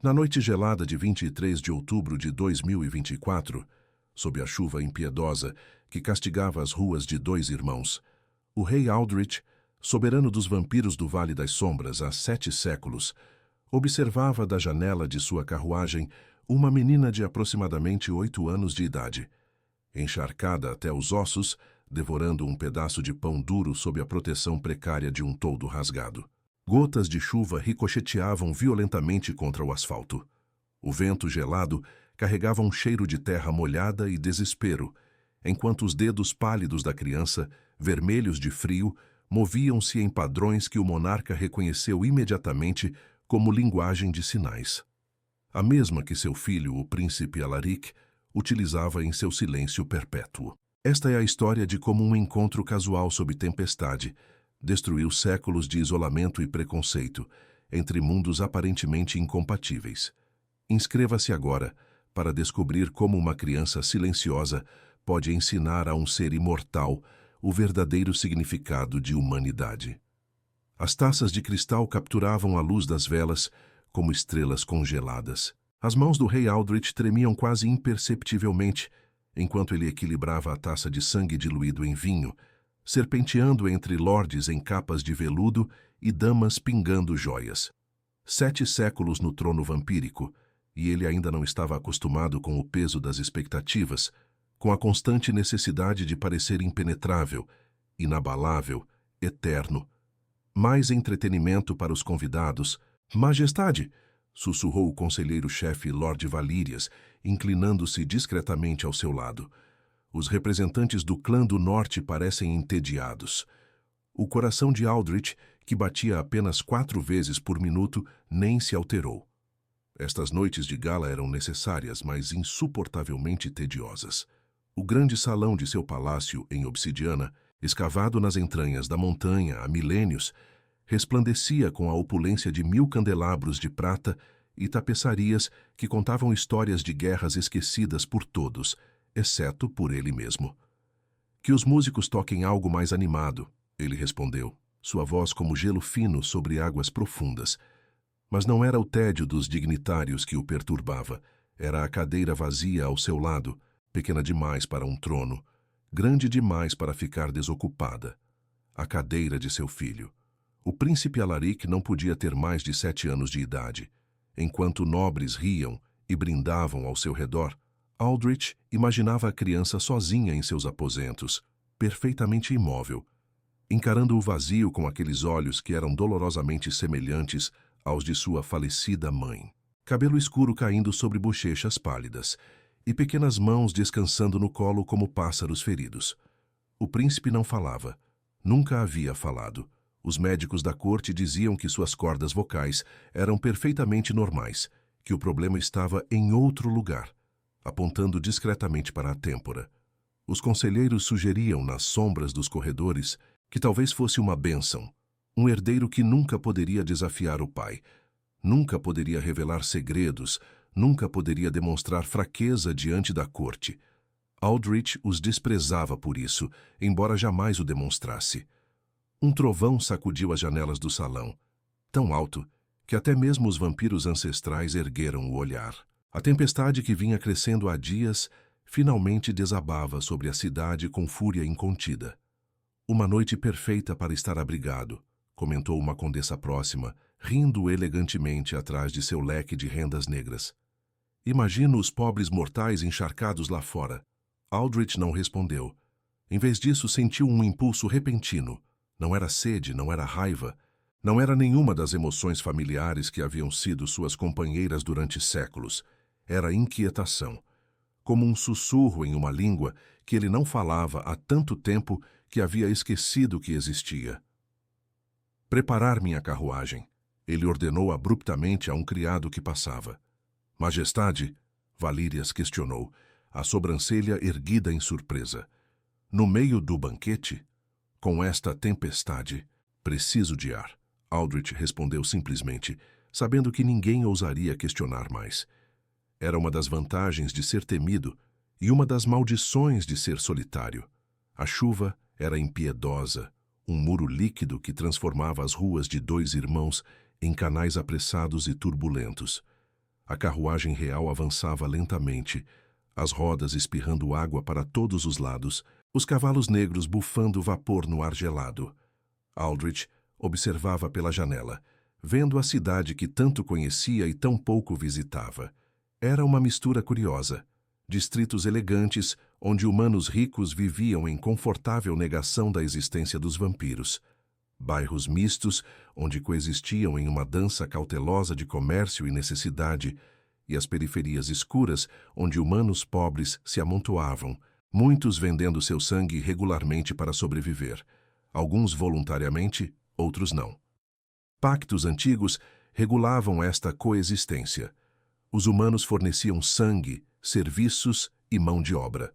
Na noite gelada de 23 de outubro de 2024, sob a chuva impiedosa que castigava as ruas de dois irmãos, o rei Aldrich, soberano dos vampiros do Vale das Sombras há 7 séculos, observava da janela de sua carruagem uma menina de aproximadamente 8 anos de idade, encharcada até os ossos, devorando um pedaço de pão duro sob a proteção precária de um toldo rasgado. Gotas de chuva ricocheteavam violentamente contra o asfalto. O vento gelado carregava um cheiro de terra molhada e desespero, enquanto os dedos pálidos da criança, vermelhos de frio, moviam-se em padrões que o monarca reconheceu imediatamente como linguagem de sinais. A mesma que seu filho, o príncipe Alaric, utilizava em seu silêncio perpétuo. Esta é a história de como um encontro casual sob tempestade destruiu séculos de isolamento e preconceito entre mundos aparentemente incompatíveis. Inscreva-se agora para descobrir como uma criança silenciosa pode ensinar a um ser imortal o verdadeiro significado de humanidade. As taças de cristal capturavam a luz das velas como estrelas congeladas. As mãos do rei Aldrich tremiam quase imperceptivelmente enquanto ele equilibrava a taça de sangue diluído em vinho, serpenteando entre lordes em capas de veludo e damas pingando joias. 7 séculos no trono vampírico, e ele ainda não estava acostumado com o peso das expectativas, com a constante necessidade de parecer impenetrável, inabalável, eterno. Mais entretenimento para os convidados. Majestade! Sussurrou o conselheiro-chefe Lord Valírias, inclinando-se discretamente ao seu lado. Os representantes do clã do norte parecem entediados. O coração de Aldrich, que batia apenas 4 vezes por minuto, nem se alterou. Estas noites de gala eram necessárias, mas insuportavelmente tediosas. O grande salão de seu palácio, em obsidiana, escavado nas entranhas da montanha há milênios, resplandecia com a opulência de 1000 candelabros de prata e tapeçarias que contavam histórias de guerras esquecidas por todos, exceto por ele mesmo. Que os músicos toquem algo mais animado, ele respondeu, sua voz como gelo fino sobre águas profundas. Mas não era o tédio dos dignitários que o perturbava, era a cadeira vazia ao seu lado, pequena demais para um trono, grande demais para ficar desocupada. A cadeira de seu filho. O príncipe Alaric não podia ter mais de 7 anos de idade. Enquanto nobres riam e brindavam ao seu redor, Aldrich imaginava a criança sozinha em seus aposentos, perfeitamente imóvel, encarando o vazio com aqueles olhos que eram dolorosamente semelhantes aos de sua falecida mãe. Cabelo escuro caindo sobre bochechas pálidas, e pequenas mãos descansando no colo como pássaros feridos. O príncipe não falava. Nunca havia falado. Os médicos da corte diziam que suas cordas vocais eram perfeitamente normais, que o problema estava em outro lugar, apontando discretamente para a têmpora. Os conselheiros sugeriam, nas sombras dos corredores, que talvez fosse uma bênção, um herdeiro que nunca poderia desafiar o pai, nunca poderia revelar segredos, nunca poderia demonstrar fraqueza diante da corte. Aldrich os desprezava por isso, embora jamais o demonstrasse. Um trovão sacudiu as janelas do salão, tão alto que até mesmo os vampiros ancestrais ergueram o olhar. A tempestade que vinha crescendo há dias finalmente desabava sobre a cidade com fúria incontida. Uma noite perfeita para estar abrigado, comentou uma condessa próxima, rindo elegantemente atrás de seu leque de rendas negras. Imagino os pobres mortais encharcados lá fora. Aldrich não respondeu. Em vez disso, sentiu um impulso repentino. Não era sede, não era raiva, não era nenhuma das emoções familiares que haviam sido suas companheiras durante séculos. Era inquietação, como um sussurro em uma língua que ele não falava há tanto tempo que havia esquecido que existia. Preparar minha carruagem, ele ordenou abruptamente a um criado que passava. Majestade, Valírias questionou, a sobrancelha erguida em surpresa. No meio do banquete? Com esta tempestade, preciso de ar. Aldrich respondeu simplesmente, sabendo que ninguém ousaria questionar mais. Era uma das vantagens de ser temido e uma das maldições de ser solitário. A chuva era impiedosa, um muro líquido que transformava as ruas de dois irmãos em canais apressados e turbulentos. A carruagem real avançava lentamente, as rodas espirrando água para todos os lados, os cavalos negros bufando vapor no ar gelado. Aldrich observava pela janela, vendo a cidade que tanto conhecia e tão pouco visitava. Era uma mistura curiosa. Distritos elegantes, onde humanos ricos viviam em confortável negação da existência dos vampiros. Bairros mistos, onde coexistiam em uma dança cautelosa de comércio e necessidade, e as periferias escuras, onde humanos pobres se amontoavam, muitos vendendo seu sangue regularmente para sobreviver, alguns voluntariamente, outros não. Pactos antigos regulavam esta coexistência. Os humanos forneciam sangue, serviços e mão de obra.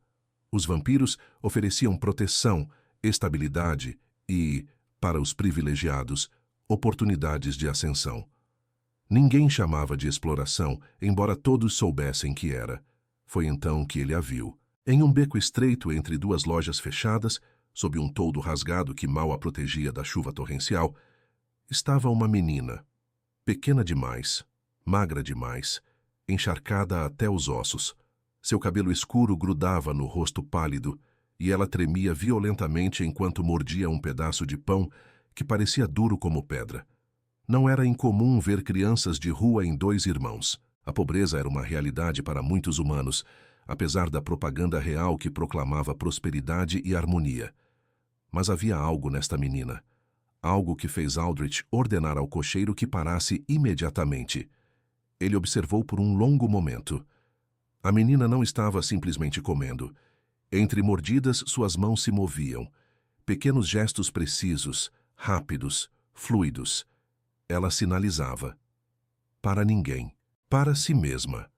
Os vampiros ofereciam proteção, estabilidade e, para os privilegiados, oportunidades de ascensão. Ninguém chamava de exploração, embora todos soubessem que era. Foi então que ele a viu. Em um beco estreito entre duas lojas fechadas, sob um toldo rasgado que mal a protegia da chuva torrencial, estava uma menina, pequena demais, magra demais, encharcada até os ossos. Seu cabelo escuro grudava no rosto pálido e ela tremia violentamente enquanto mordia um pedaço de pão que parecia duro como pedra. Não era incomum ver crianças de rua em 2 irmãos. A pobreza era uma realidade para muitos humanos, apesar da propaganda real que proclamava prosperidade e harmonia. Mas havia algo nesta menina. Algo que fez Aldrich ordenar ao cocheiro que parasse imediatamente. Ele observou por um longo momento. A menina não estava simplesmente comendo. Entre mordidas, suas mãos se moviam. Pequenos gestos precisos, rápidos, fluidos. Ela sinalizava. Para ninguém. Para si mesma.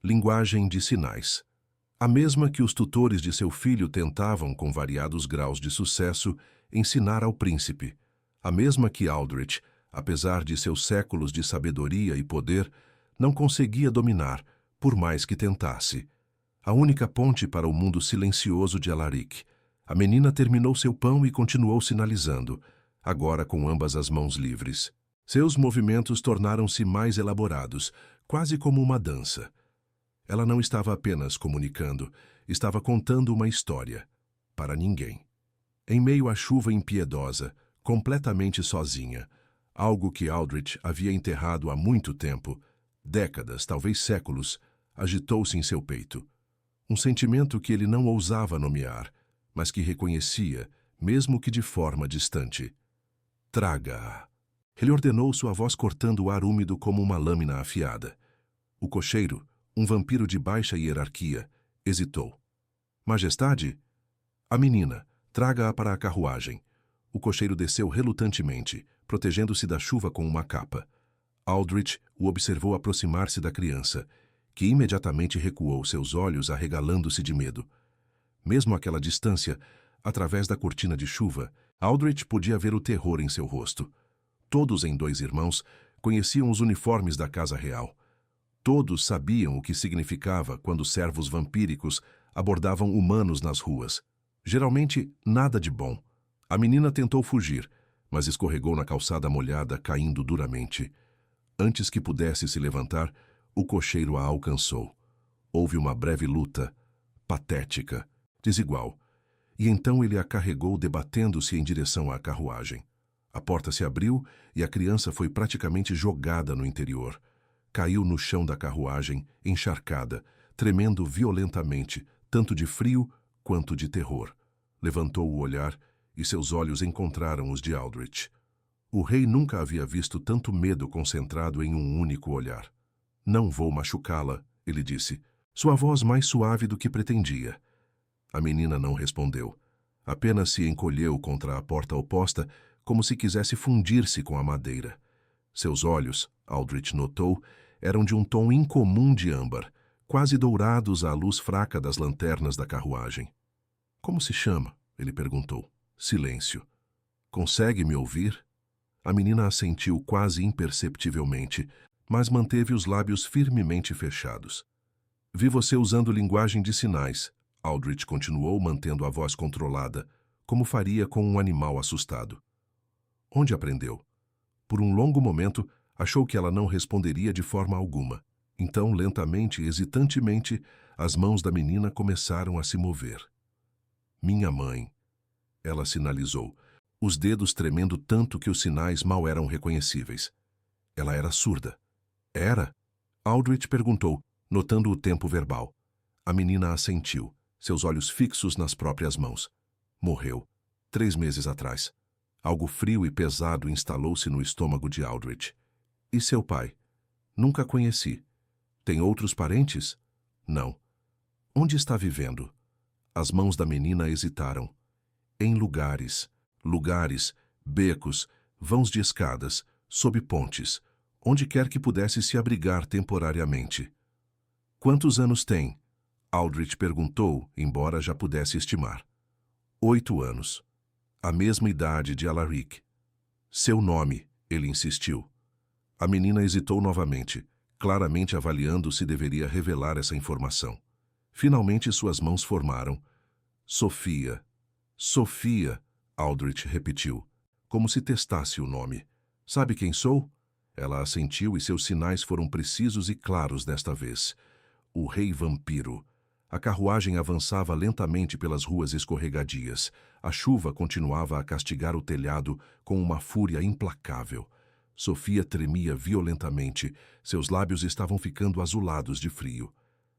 Linguagem de sinais. A mesma que os tutores de seu filho tentavam, com variados graus de sucesso, ensinar ao príncipe. A mesma que Aldrich, apesar de seus séculos de sabedoria e poder, não conseguia dominar, por mais que tentasse. A única ponte para o mundo silencioso de Alaric. A menina terminou seu pão e continuou sinalizando, agora com ambas as mãos livres. Seus movimentos tornaram-se mais elaborados, quase como uma dança. Ela não estava apenas comunicando, estava contando uma história. Para ninguém. Em meio à chuva impiedosa, completamente sozinha, algo que Aldrich havia enterrado há muito tempo, décadas, talvez séculos, agitou-se em seu peito. Um sentimento que ele não ousava nomear, mas que reconhecia, mesmo que de forma distante. Traga-a. Ele ordenou, sua voz cortando o ar úmido como uma lâmina afiada. O cocheiro, um vampiro de baixa hierarquia, hesitou. Majestade? A menina, traga-a para a carruagem. O cocheiro desceu relutantemente, protegendo-se da chuva com uma capa. Aldrich o observou aproximar-se da criança, que imediatamente recuou, seus olhos arregalando-se de medo. Mesmo àquela distância, através da cortina de chuva, Aldrich podia ver o terror em seu rosto. Todos em 2 irmãos conheciam os uniformes da casa real. Todos sabiam o que significava quando servos vampíricos abordavam humanos nas ruas. Geralmente, nada de bom. A menina tentou fugir, mas escorregou na calçada molhada, caindo duramente. Antes que pudesse se levantar, o cocheiro a alcançou. Houve uma breve luta, patética, desigual, e então ele a carregou debatendo-se em direção à carruagem. A porta se abriu e a criança foi praticamente jogada no interior. Caiu no chão da carruagem, encharcada, tremendo violentamente, tanto de frio quanto de terror. Levantou o olhar e seus olhos encontraram os de Aldrich. O rei nunca havia visto tanto medo concentrado em um único olhar. Não vou machucá-la, ele disse, sua voz mais suave do que pretendia. A menina não respondeu. Apenas se encolheu contra a porta oposta, como se quisesse fundir-se com a madeira. Seus olhos, Aldrich notou, eram de um tom incomum de âmbar, quase dourados à luz fraca das lanternas da carruagem. Como se chama? Ele perguntou. Silêncio. Consegue me ouvir? A menina assentiu quase imperceptivelmente, mas manteve os lábios firmemente fechados. Vi você usando linguagem de sinais, Aldrich continuou, mantendo a voz controlada, como faria com um animal assustado. Onde aprendeu? Por um longo momento, achou que ela não responderia de forma alguma. Então, lentamente e hesitantemente, as mãos da menina começaram a se mover. Minha mãe, ela sinalizou, os dedos tremendo tanto que os sinais mal eram reconhecíveis. Ela era surda. Era? Aldrich perguntou, notando o tempo verbal. A menina assentiu, seus olhos fixos nas próprias mãos. Morreu, 3 meses atrás. Algo frio e pesado instalou-se no estômago de Aldrich. E seu pai? Nunca conheci. Tem outros parentes? Não. Onde está vivendo? As mãos da menina hesitaram. Em lugares, becos, vãos de escadas, sob pontes, onde quer que pudesse se abrigar temporariamente. Quantos anos tem? Aldrich perguntou, embora já pudesse estimar. 8 anos. A mesma idade de Alaric. Seu nome, ele insistiu. A menina hesitou novamente, claramente avaliando se deveria revelar essa informação. Finalmente suas mãos formaram. Sofia. Sofia, Aldrich repetiu, como se testasse o nome. Sabe quem sou? Ela assentiu e seus sinais foram precisos e claros desta vez. O Rei Vampiro. A carruagem avançava lentamente pelas ruas escorregadias. A chuva continuava a castigar o telhado com uma fúria implacável. Sofia tremia violentamente. Seus lábios estavam ficando azulados de frio.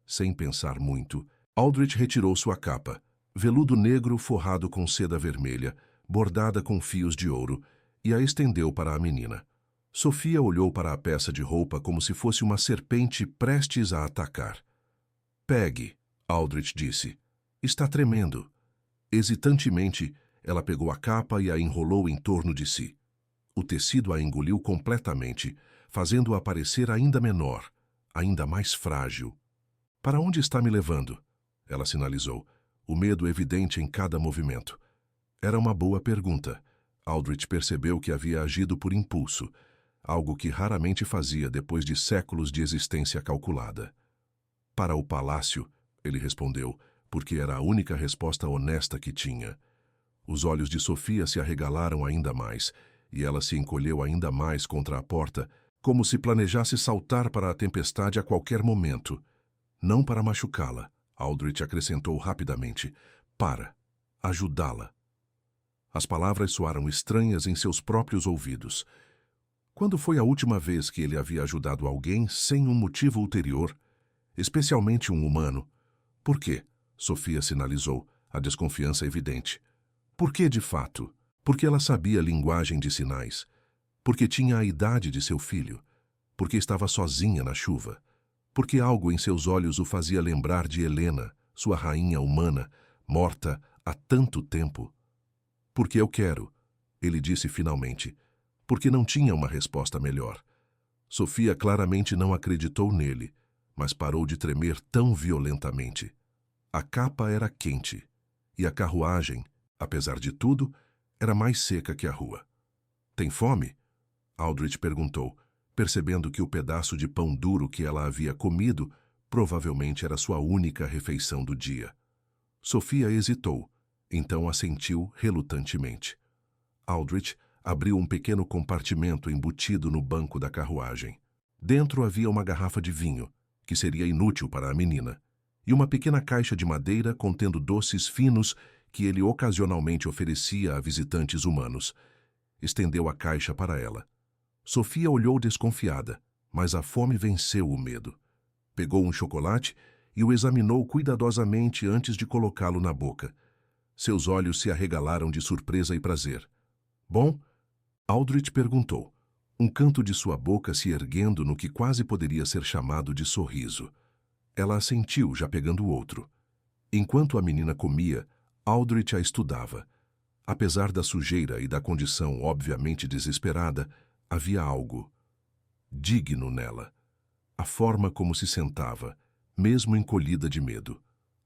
Sem pensar muito, Aldrich retirou sua capa, veludo negro forrado com seda vermelha, bordada com fios de ouro, e a estendeu para a menina. Sofia olhou para a peça de roupa como se fosse uma serpente prestes a atacar. Pegue, Aldrich disse. Está tremendo. Hesitantemente, ela pegou a capa e a enrolou em torno de si. O tecido a engoliu completamente, fazendo-a parecer ainda menor, ainda mais frágil. Para onde está me levando? Ela sinalizou, o medo evidente em cada movimento. Era uma boa pergunta. Aldrich percebeu que havia agido por impulso, algo que raramente fazia depois de séculos de existência calculada. Para o palácio, ele respondeu, porque era a única resposta honesta que tinha. Os olhos de Sofia se arregalaram ainda mais, e ela se encolheu ainda mais contra a porta, como se planejasse saltar para a tempestade a qualquer momento. Não para machucá-la, Aldrich acrescentou rapidamente. Para ajudá-la. As palavras soaram estranhas em seus próprios ouvidos. Quando foi a última vez que ele havia ajudado alguém sem um motivo ulterior, especialmente um humano? Por quê? Sofia sinalizou, a desconfiança evidente. Por que, de fato? Porque ela sabia linguagem de sinais. Porque tinha a idade de seu filho. Porque estava sozinha na chuva. Porque algo em seus olhos o fazia lembrar de Helena, sua rainha humana, morta há tanto tempo. Porque eu quero, ele disse finalmente. Porque não tinha uma resposta melhor. Sofia claramente não acreditou nele, mas parou de tremer tão violentamente. A capa era quente, e a carruagem, apesar de tudo, era mais seca que a rua. Tem fome? Aldrich perguntou, percebendo que o pedaço de pão duro que ela havia comido provavelmente era sua única refeição do dia. Sofia hesitou, então assentiu relutantemente. Aldrich abriu um pequeno compartimento embutido no banco da carruagem. Dentro havia uma garrafa de vinho, que seria inútil para a menina, e uma pequena caixa de madeira contendo doces finos que ele ocasionalmente oferecia a visitantes humanos. Estendeu a caixa para ela. Sofia olhou desconfiada, mas a fome venceu o medo. Pegou um chocolate e o examinou cuidadosamente antes de colocá-lo na boca. Seus olhos se arregalaram de surpresa e prazer. Bom? Aldrich perguntou, um canto de sua boca se erguendo no que quase poderia ser chamado de sorriso. Ela assentiu, já pegando o outro. Enquanto a menina comia, Aldrich a estudava. Apesar da sujeira e da condição obviamente desesperada, havia algo digno nela. A forma como se sentava, mesmo encolhida de medo.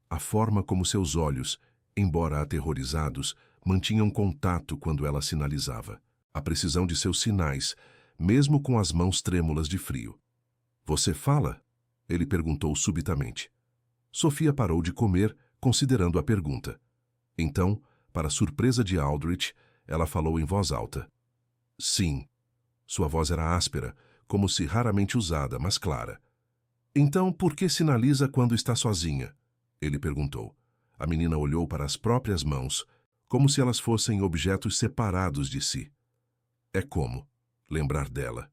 A forma como seus olhos, embora aterrorizados, mantinham contato quando ela sinalizava. A precisão de seus sinais, mesmo com as mãos trêmulas de frio. Você fala? Ele perguntou subitamente. Sofia parou de comer, considerando a pergunta. Então, para surpresa de Aldrich, ela falou em voz alta. Sim. Sua voz era áspera, como se raramente usada, mas clara. Então, por que sinaliza quando está sozinha? Ele perguntou. A menina olhou para as próprias mãos, como se elas fossem objetos separados de si. É como lembrar dela,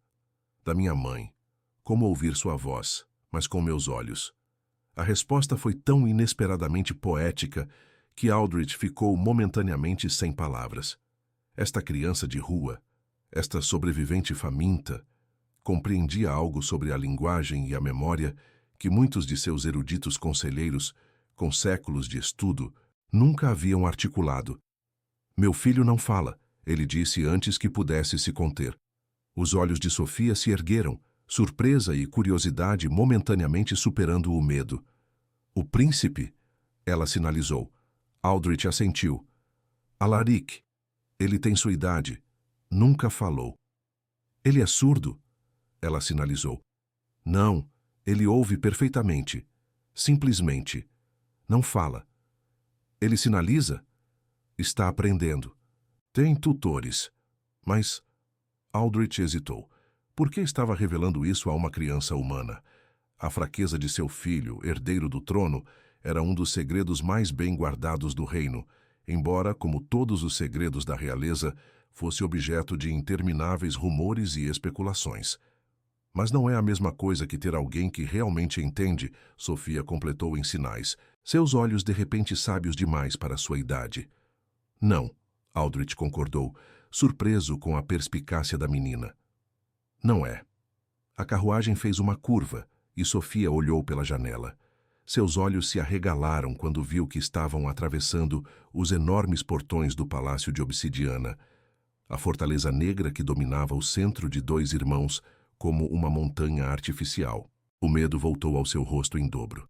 da minha mãe, como ouvir sua voz, mas com meus olhos. A resposta foi tão inesperadamente poética que Aldrich ficou momentaneamente sem palavras. Esta criança de rua, esta sobrevivente faminta, compreendia algo sobre a linguagem e a memória que muitos de seus eruditos conselheiros, com séculos de estudo, nunca haviam articulado. Meu filho não fala, ele disse antes que pudesse se conter. Os olhos de Sofia se ergueram, surpresa e curiosidade momentaneamente superando o medo. O príncipe? Ela sinalizou. Aldrich assentiu. Alaric. Ele tem sua idade. Nunca falou. Ele é surdo? Ela sinalizou. Não, ele ouve perfeitamente. Simplesmente. Não fala. Ele sinaliza? Está aprendendo. Tem tutores. Mas... Aldrich hesitou. Por que estava revelando isso a uma criança humana? A fraqueza de seu filho, herdeiro do trono, era um dos segredos mais bem guardados do reino, embora, como todos os segredos da realeza, fosse objeto de intermináveis rumores e especulações. Mas não é a mesma coisa que ter alguém que realmente entende, Sofia completou em sinais, seus olhos de repente sábios demais para sua idade. Não, Aldrich concordou, surpreso com a perspicácia da menina. Não é. A carruagem fez uma curva e Sofia olhou pela janela. Seus olhos se arregalaram quando viu que estavam atravessando os enormes portões do Palácio de Obsidiana, a fortaleza negra que dominava o centro de dois irmãos como uma montanha artificial. O medo voltou ao seu rosto em dobro.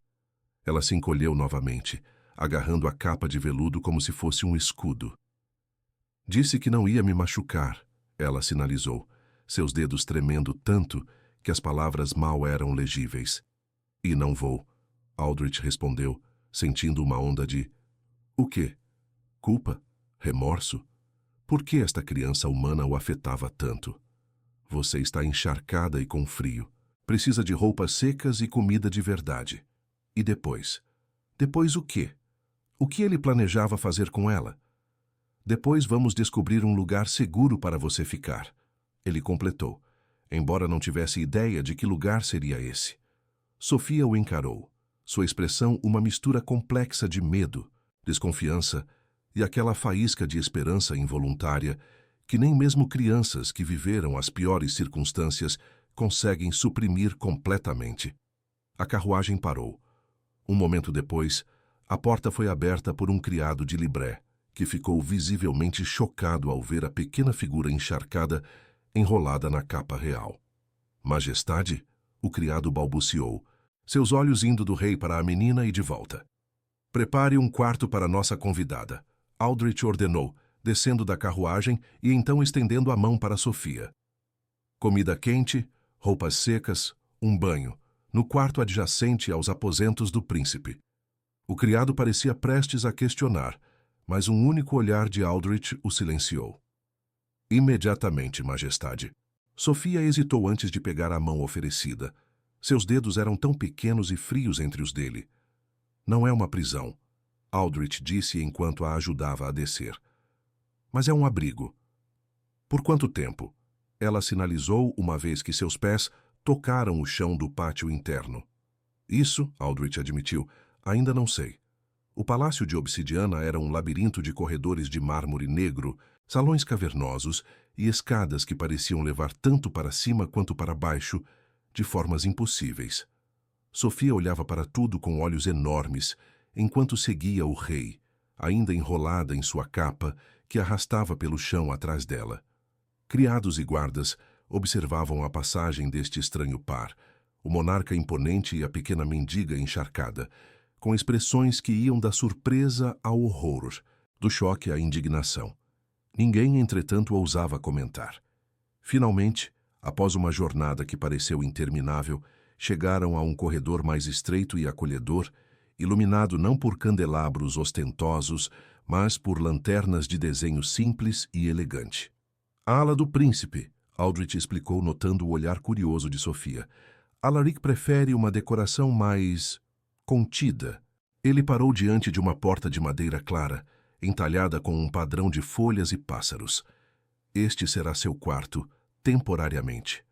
Ela se encolheu novamente, agarrando a capa de veludo como se fosse um escudo. Disse que não ia me machucar, ela sinalizou, seus dedos tremendo tanto que as palavras mal eram legíveis. E não vou, Aldrich respondeu, sentindo uma onda de... O quê? Culpa? Remorso? Por que esta criança humana o afetava tanto? Você está encharcada e com frio. Precisa de roupas secas e comida de verdade. E depois? Depois o quê? O que ele planejava fazer com ela? Depois vamos descobrir um lugar seguro para você ficar. Ele completou, embora não tivesse ideia de que lugar seria esse. Sofia o encarou, sua expressão uma mistura complexa de medo, desconfiança e aquela faísca de esperança involuntária que nem mesmo crianças que viveram as piores circunstâncias conseguem suprimir completamente. A carruagem parou. Um momento depois, a porta foi aberta por um criado de libré, que ficou visivelmente chocado ao ver a pequena figura encharcada enrolada na capa real. Majestade? O criado balbuciou, seus olhos indo do rei para a menina e de volta. Prepare um quarto para nossa convidada, Aldrich ordenou, descendo da carruagem e então estendendo a mão para Sofia. Comida quente, roupas secas, um banho, no quarto adjacente aos aposentos do príncipe. O criado parecia prestes a questionar, mas um único olhar de Aldrich o silenciou. Imediatamente, Majestade. Sofia hesitou antes de pegar a mão oferecida. Seus dedos eram tão pequenos e frios entre os dele. Não é uma prisão, Aldrich disse enquanto a ajudava a descer. Mas é um abrigo. Por quanto tempo? Ela sinalizou uma vez que seus pés tocaram o chão do pátio interno. Isso, Aldrich admitiu, ainda não sei. O Palácio de Obsidiana era um labirinto de corredores de mármore negro, salões cavernosos e escadas que pareciam levar tanto para cima quanto para baixo, de formas impossíveis. Sofia olhava para tudo com olhos enormes, enquanto seguia o rei, ainda enrolada em sua capa, que arrastava pelo chão atrás dela. Criados e guardas observavam a passagem deste estranho par, o monarca imponente e a pequena mendiga encharcada, com expressões que iam da surpresa ao horror, do choque à indignação. Ninguém, entretanto, ousava comentar. Finalmente, após uma jornada que pareceu interminável, chegaram a um corredor mais estreito e acolhedor, iluminado não por candelabros ostentosos, mas por lanternas de desenho simples e elegante. A ala do príncipe, Aldrich explicou notando o olhar curioso de Sofia. Alaric prefere uma decoração mais contida. Ele parou diante de uma porta de madeira clara, entalhada com um padrão de folhas e pássaros. Este será seu quarto, temporariamente.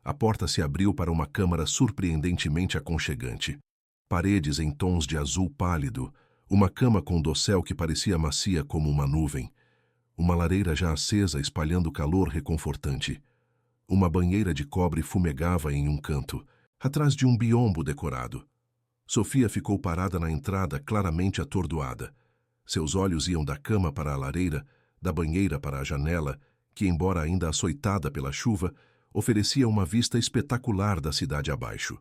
A porta se abriu para uma câmara surpreendentemente aconchegante. Paredes em tons de azul pálido, uma cama com dossel que parecia macia como uma nuvem, uma lareira já acesa espalhando calor reconfortante. Uma banheira de cobre fumegava em um canto, atrás de um biombo decorado. Sofia ficou parada na entrada, claramente atordoada. Seus olhos iam da cama para a lareira, da banheira para a janela, que, embora ainda açoitada pela chuva, oferecia uma vista espetacular da cidade abaixo.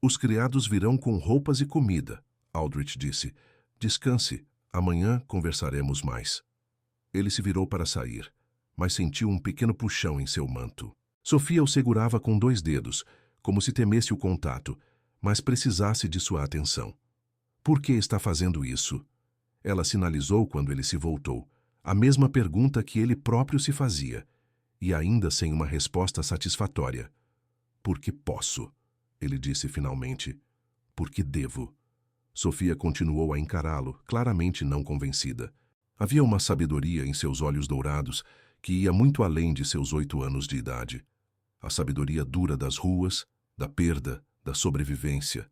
Os criados virão com roupas e comida, Aldrich disse. Descanse, amanhã conversaremos mais. Ele se virou para sair, mas sentiu um pequeno puxão em seu manto. Sofia o segurava com 2 dedos, como se temesse o contato, mas precisasse de sua atenção. Por que está fazendo isso? Ela sinalizou quando ele se voltou, a mesma pergunta que ele próprio se fazia, e ainda sem uma resposta satisfatória. Porque posso, ele disse finalmente. Porque devo. Sofia continuou a encará-lo, claramente não convencida. Havia uma sabedoria em seus olhos dourados que ia muito além de seus 8 anos de idade. A sabedoria dura das ruas, da perda, da sobrevivência.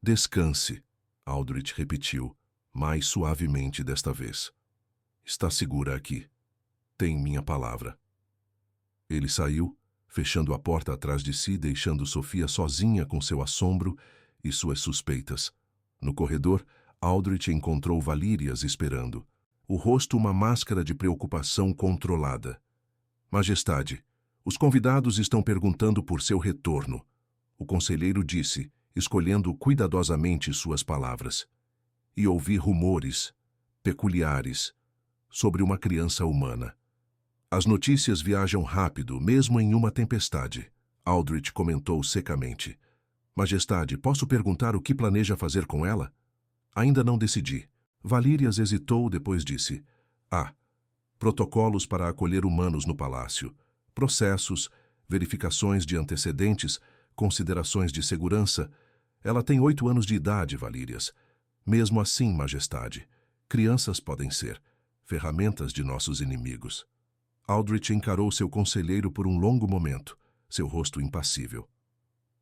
Descanse, Aldrich repetiu, mais suavemente desta vez. Está segura aqui. Tem minha palavra. Ele saiu, fechando a porta atrás de si, deixando Sofia sozinha com seu assombro e suas suspeitas. No corredor, Aldrich encontrou Valírias esperando, o rosto uma máscara de preocupação controlada. Majestade, os convidados estão perguntando por seu retorno. O conselheiro disse, escolhendo cuidadosamente suas palavras. E ouvi rumores, peculiares, sobre uma criança humana. As notícias viajam rápido, mesmo em uma tempestade, Aldrich comentou secamente. Majestade, posso perguntar o que planeja fazer com ela? Ainda não decidi. Valírias hesitou, depois disse. Protocolos para acolher humanos no palácio. Processos, verificações de antecedentes, considerações de segurança. Ela tem 8 anos de idade, Valírias. Mesmo assim, Majestade, crianças podem ser ferramentas de nossos inimigos. Aldrich encarou seu conselheiro por um longo momento, seu rosto impassível.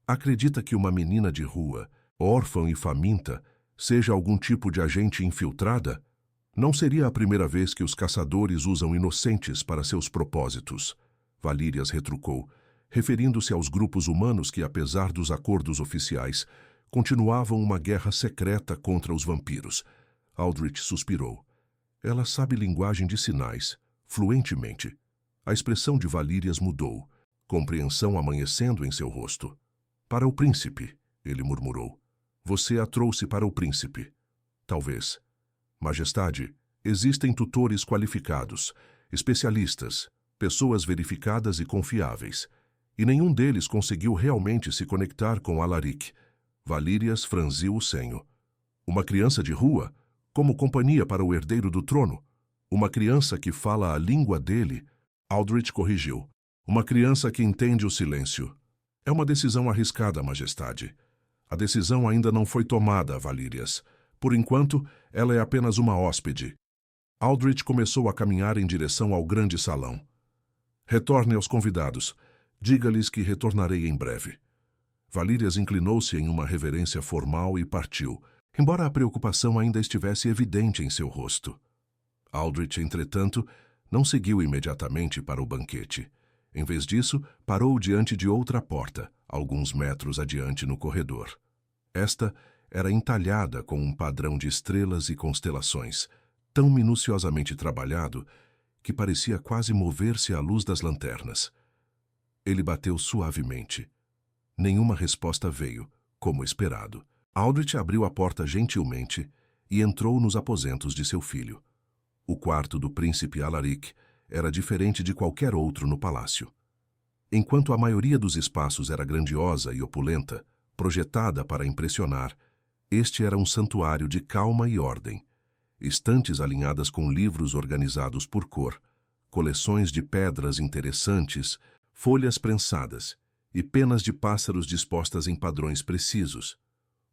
Acredita que uma menina de rua, órfã e faminta, seja algum tipo de agente infiltrada? Não seria a primeira vez que os caçadores usam inocentes para seus propósitos, Valírias retrucou, referindo-se aos grupos humanos que, apesar dos acordos oficiais, continuavam uma guerra secreta contra os vampiros. Aldrich suspirou. Ela sabe linguagem de sinais, fluentemente. A expressão de Valírias mudou, compreensão amanhecendo em seu rosto. Para o príncipe, ele murmurou. Você a trouxe para o príncipe. Talvez. Majestade, existem tutores qualificados, especialistas, pessoas verificadas e confiáveis, e nenhum deles conseguiu realmente se conectar com Alaric. Valírias franziu o senho. Uma criança de rua, como companhia para o herdeiro do trono? Uma criança que fala a língua dele? Aldrich corrigiu. Uma criança que entende o silêncio. É uma decisão arriscada, Majestade. A decisão ainda não foi tomada, Valírias. Por enquanto, ela é apenas uma hóspede. Aldrich começou a caminhar em direção ao grande salão. Retorne aos convidados. Diga-lhes que retornarei em breve. Valírias inclinou-se em uma reverência formal e partiu, embora a preocupação ainda estivesse evidente em seu rosto. Aldrich, entretanto, não seguiu imediatamente para o banquete. Em vez disso, parou diante de outra porta, alguns metros adiante no corredor. Esta era entalhada com um padrão de estrelas e constelações, tão minuciosamente trabalhado que parecia quase mover-se à luz das lanternas. Ele bateu suavemente. Nenhuma resposta veio, como esperado. Aldrich abriu a porta gentilmente e entrou nos aposentos de seu filho. O quarto do príncipe Alaric era diferente de qualquer outro no palácio. Enquanto a maioria dos espaços era grandiosa e opulenta, projetada para impressionar, este era um santuário de calma e ordem. Estantes alinhadas com livros organizados por cor, coleções de pedras interessantes, folhas prensadas e penas de pássaros dispostas em padrões precisos.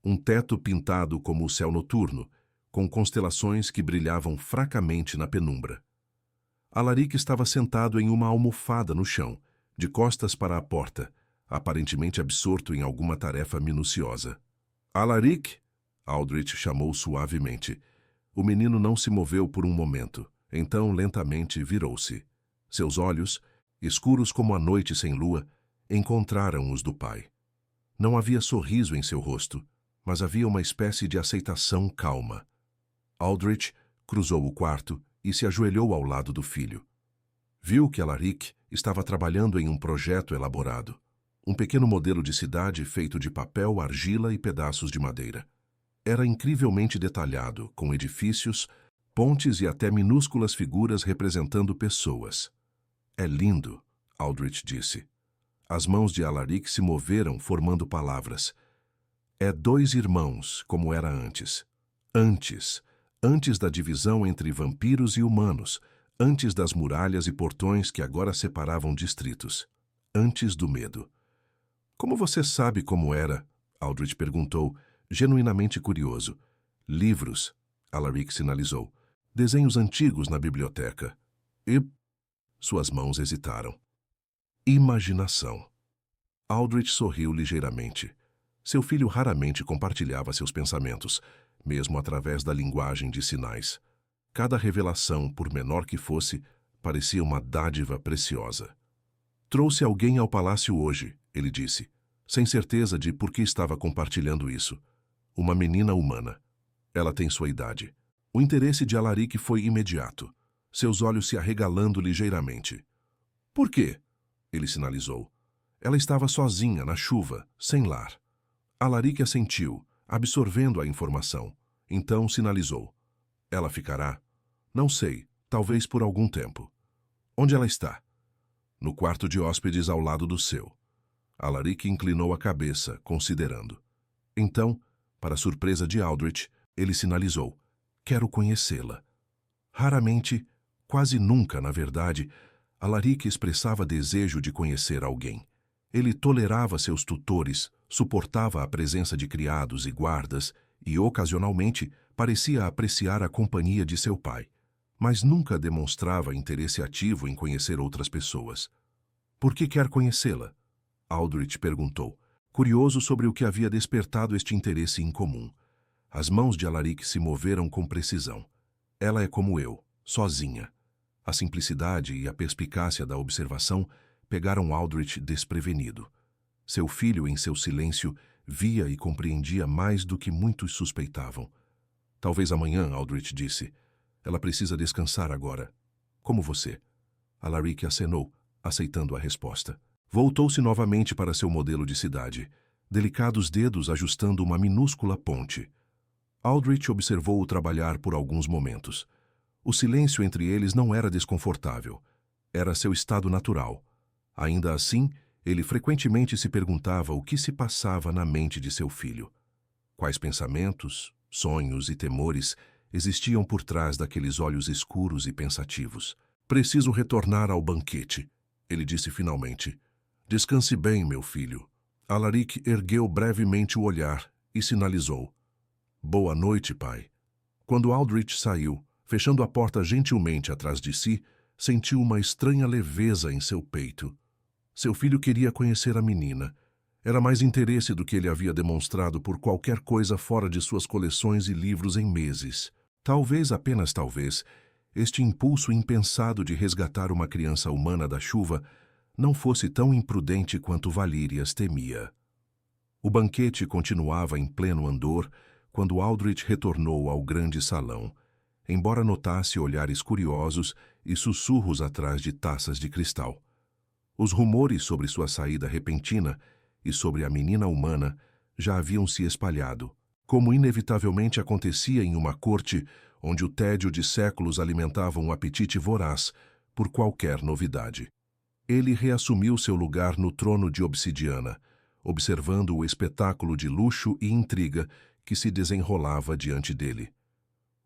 Um teto pintado como o céu noturno, com constelações que brilhavam fracamente na penumbra. Alaric estava sentado em uma almofada no chão, de costas para a porta, aparentemente absorto em alguma tarefa minuciosa. Alaric? Aldrich chamou suavemente. O menino não se moveu por um momento, então lentamente virou-se. Seus olhos, escuros como a noite sem lua, encontraram os do pai. Não havia sorriso em seu rosto, mas havia uma espécie de aceitação calma. Aldrich cruzou o quarto e se ajoelhou ao lado do filho. Viu que Alaric estava trabalhando em um projeto elaborado, um pequeno modelo de cidade feito de papel, argila e pedaços de madeira. Era incrivelmente detalhado, com edifícios, pontes e até minúsculas figuras representando pessoas. É lindo, Aldrich disse. As mãos de Alaric se moveram, formando palavras. É 2 irmãos, como era antes. Antes da divisão entre vampiros e humanos, antes das muralhas e portões que agora separavam distritos, antes do medo. Como você sabe como era? Aldrich perguntou, genuinamente curioso. Livros, Alaric sinalizou. Desenhos antigos na biblioteca. E... Suas mãos hesitaram. Imaginação. Aldrich sorriu ligeiramente. Seu filho raramente compartilhava seus pensamentos, mesmo através da linguagem de sinais. Cada revelação, por menor que fosse, parecia uma dádiva preciosa. Trouxe alguém ao palácio hoje, ele disse, sem certeza de por que estava compartilhando isso. Uma menina humana. Ela tem sua idade. O interesse de Alaric foi imediato, seus olhos se arregalando ligeiramente. Por quê? Ele sinalizou. Ela estava sozinha, na chuva, sem lar. Alaric assentiu, absorvendo a informação. Então sinalizou. Ela ficará? Não sei, talvez por algum tempo. Onde ela está? No quarto de hóspedes ao lado do seu. Alaric inclinou a cabeça, considerando. Então, para surpresa de Aldrich, ele sinalizou. Quero conhecê-la. Raramente, quase nunca, na verdade, Alaric expressava desejo de conhecer alguém. Ele tolerava seus tutores, suportava a presença de criados e guardas e, ocasionalmente, parecia apreciar a companhia de seu pai, mas nunca demonstrava interesse ativo em conhecer outras pessoas. Por que quer conhecê-la? Aldrich perguntou, curioso sobre o que havia despertado este interesse incomum. As mãos de Alaric se moveram com precisão. Ela é como eu, sozinha. A simplicidade e a perspicácia da observação pegaram Aldrich desprevenido. Seu filho, em seu silêncio, via e compreendia mais do que muitos suspeitavam. Talvez amanhã, Aldrich disse. Ela precisa descansar agora. Como você. Alaric acenou, aceitando a resposta. Voltou-se novamente para seu modelo de cidade, delicados dedos ajustando uma minúscula ponte. Aldrich observou-o trabalhar por alguns momentos. O silêncio entre eles não era desconfortável. Era seu estado natural. Ainda assim, ele frequentemente se perguntava o que se passava na mente de seu filho. Quais pensamentos, sonhos e temores existiam por trás daqueles olhos escuros e pensativos. Preciso retornar ao banquete, ele disse finalmente. Descanse bem, meu filho. Alaric ergueu brevemente o olhar e sinalizou. Boa noite, pai. Quando Aldrich saiu, fechando a porta gentilmente atrás de si, sentiu uma estranha leveza em seu peito. Seu filho queria conhecer a menina. Era mais interesse do que ele havia demonstrado por qualquer coisa fora de suas coleções e livros em meses. Talvez, apenas talvez, este impulso impensado de resgatar uma criança humana da chuva não fosse tão imprudente quanto Valírias temia. O banquete continuava em pleno andor quando Aldrich retornou ao grande salão, embora notasse olhares curiosos e sussurros atrás de taças de cristal. Os rumores sobre sua saída repentina e sobre a menina humana já haviam se espalhado, como inevitavelmente acontecia em uma corte onde o tédio de séculos alimentava um apetite voraz por qualquer novidade. Ele reassumiu seu lugar no trono de obsidiana, observando o espetáculo de luxo e intriga que se desenrolava diante dele.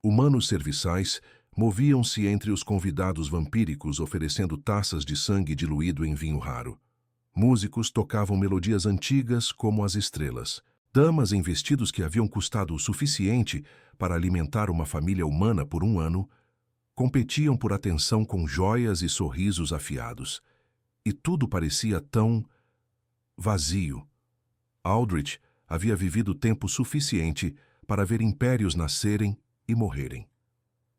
Humanos serviçais moviam-se entre os convidados vampíricos oferecendo taças de sangue diluído em vinho raro. Músicos tocavam melodias antigas como as estrelas. Damas em vestidos que haviam custado o suficiente para alimentar uma família humana por um ano, competiam por atenção com joias e sorrisos afiados. E tudo parecia tão vazio. Aldrich havia vivido tempo suficiente para ver impérios nascerem e morrerem.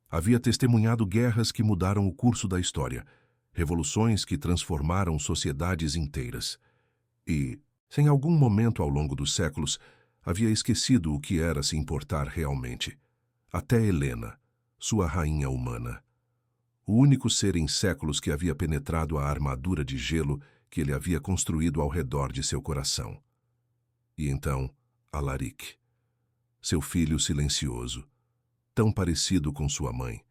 Havia testemunhado guerras que mudaram o curso da história, revoluções que transformaram sociedades inteiras. E, sem algum momento ao longo dos séculos, havia esquecido o que era se importar realmente. Até Helena, sua rainha humana. O único ser em séculos que havia penetrado a armadura de gelo que ele havia construído ao redor de seu coração. E então, Alaric, seu filho silencioso, tão parecido com sua mãe,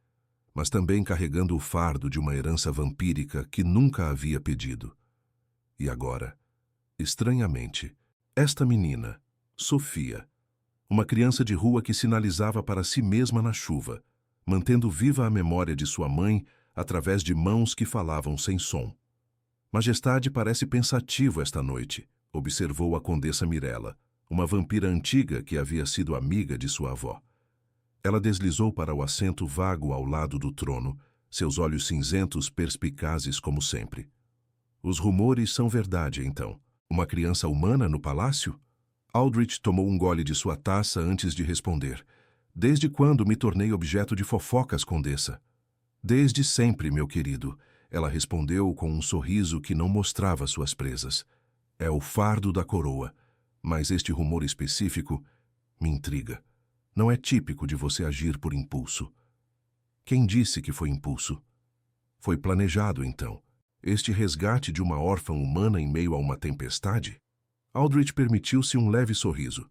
mas também carregando o fardo de uma herança vampírica que nunca havia pedido. E agora, estranhamente, esta menina, Sofia, uma criança de rua que sinalizava para si mesma na chuva, mantendo viva a memória de sua mãe através de mãos que falavam sem som. Majestade parece pensativo esta noite, observou a condessa Mirella, uma vampira antiga que havia sido amiga de sua avó. Ela deslizou para o assento vago ao lado do trono, seus olhos cinzentos perspicazes como sempre. Os rumores são verdade, então. Uma criança humana no palácio? Aldrich tomou um gole de sua taça antes de responder. Desde quando me tornei objeto de fofocas, condessa? Desde sempre, meu querido. Ela respondeu com um sorriso que não mostrava suas presas. É o fardo da coroa. Mas este rumor específico me intriga. Não é típico de você agir por impulso. Quem disse que foi impulso? Foi planejado, então. Este resgate de uma órfã humana em meio a uma tempestade? Aldrich permitiu-se um leve sorriso.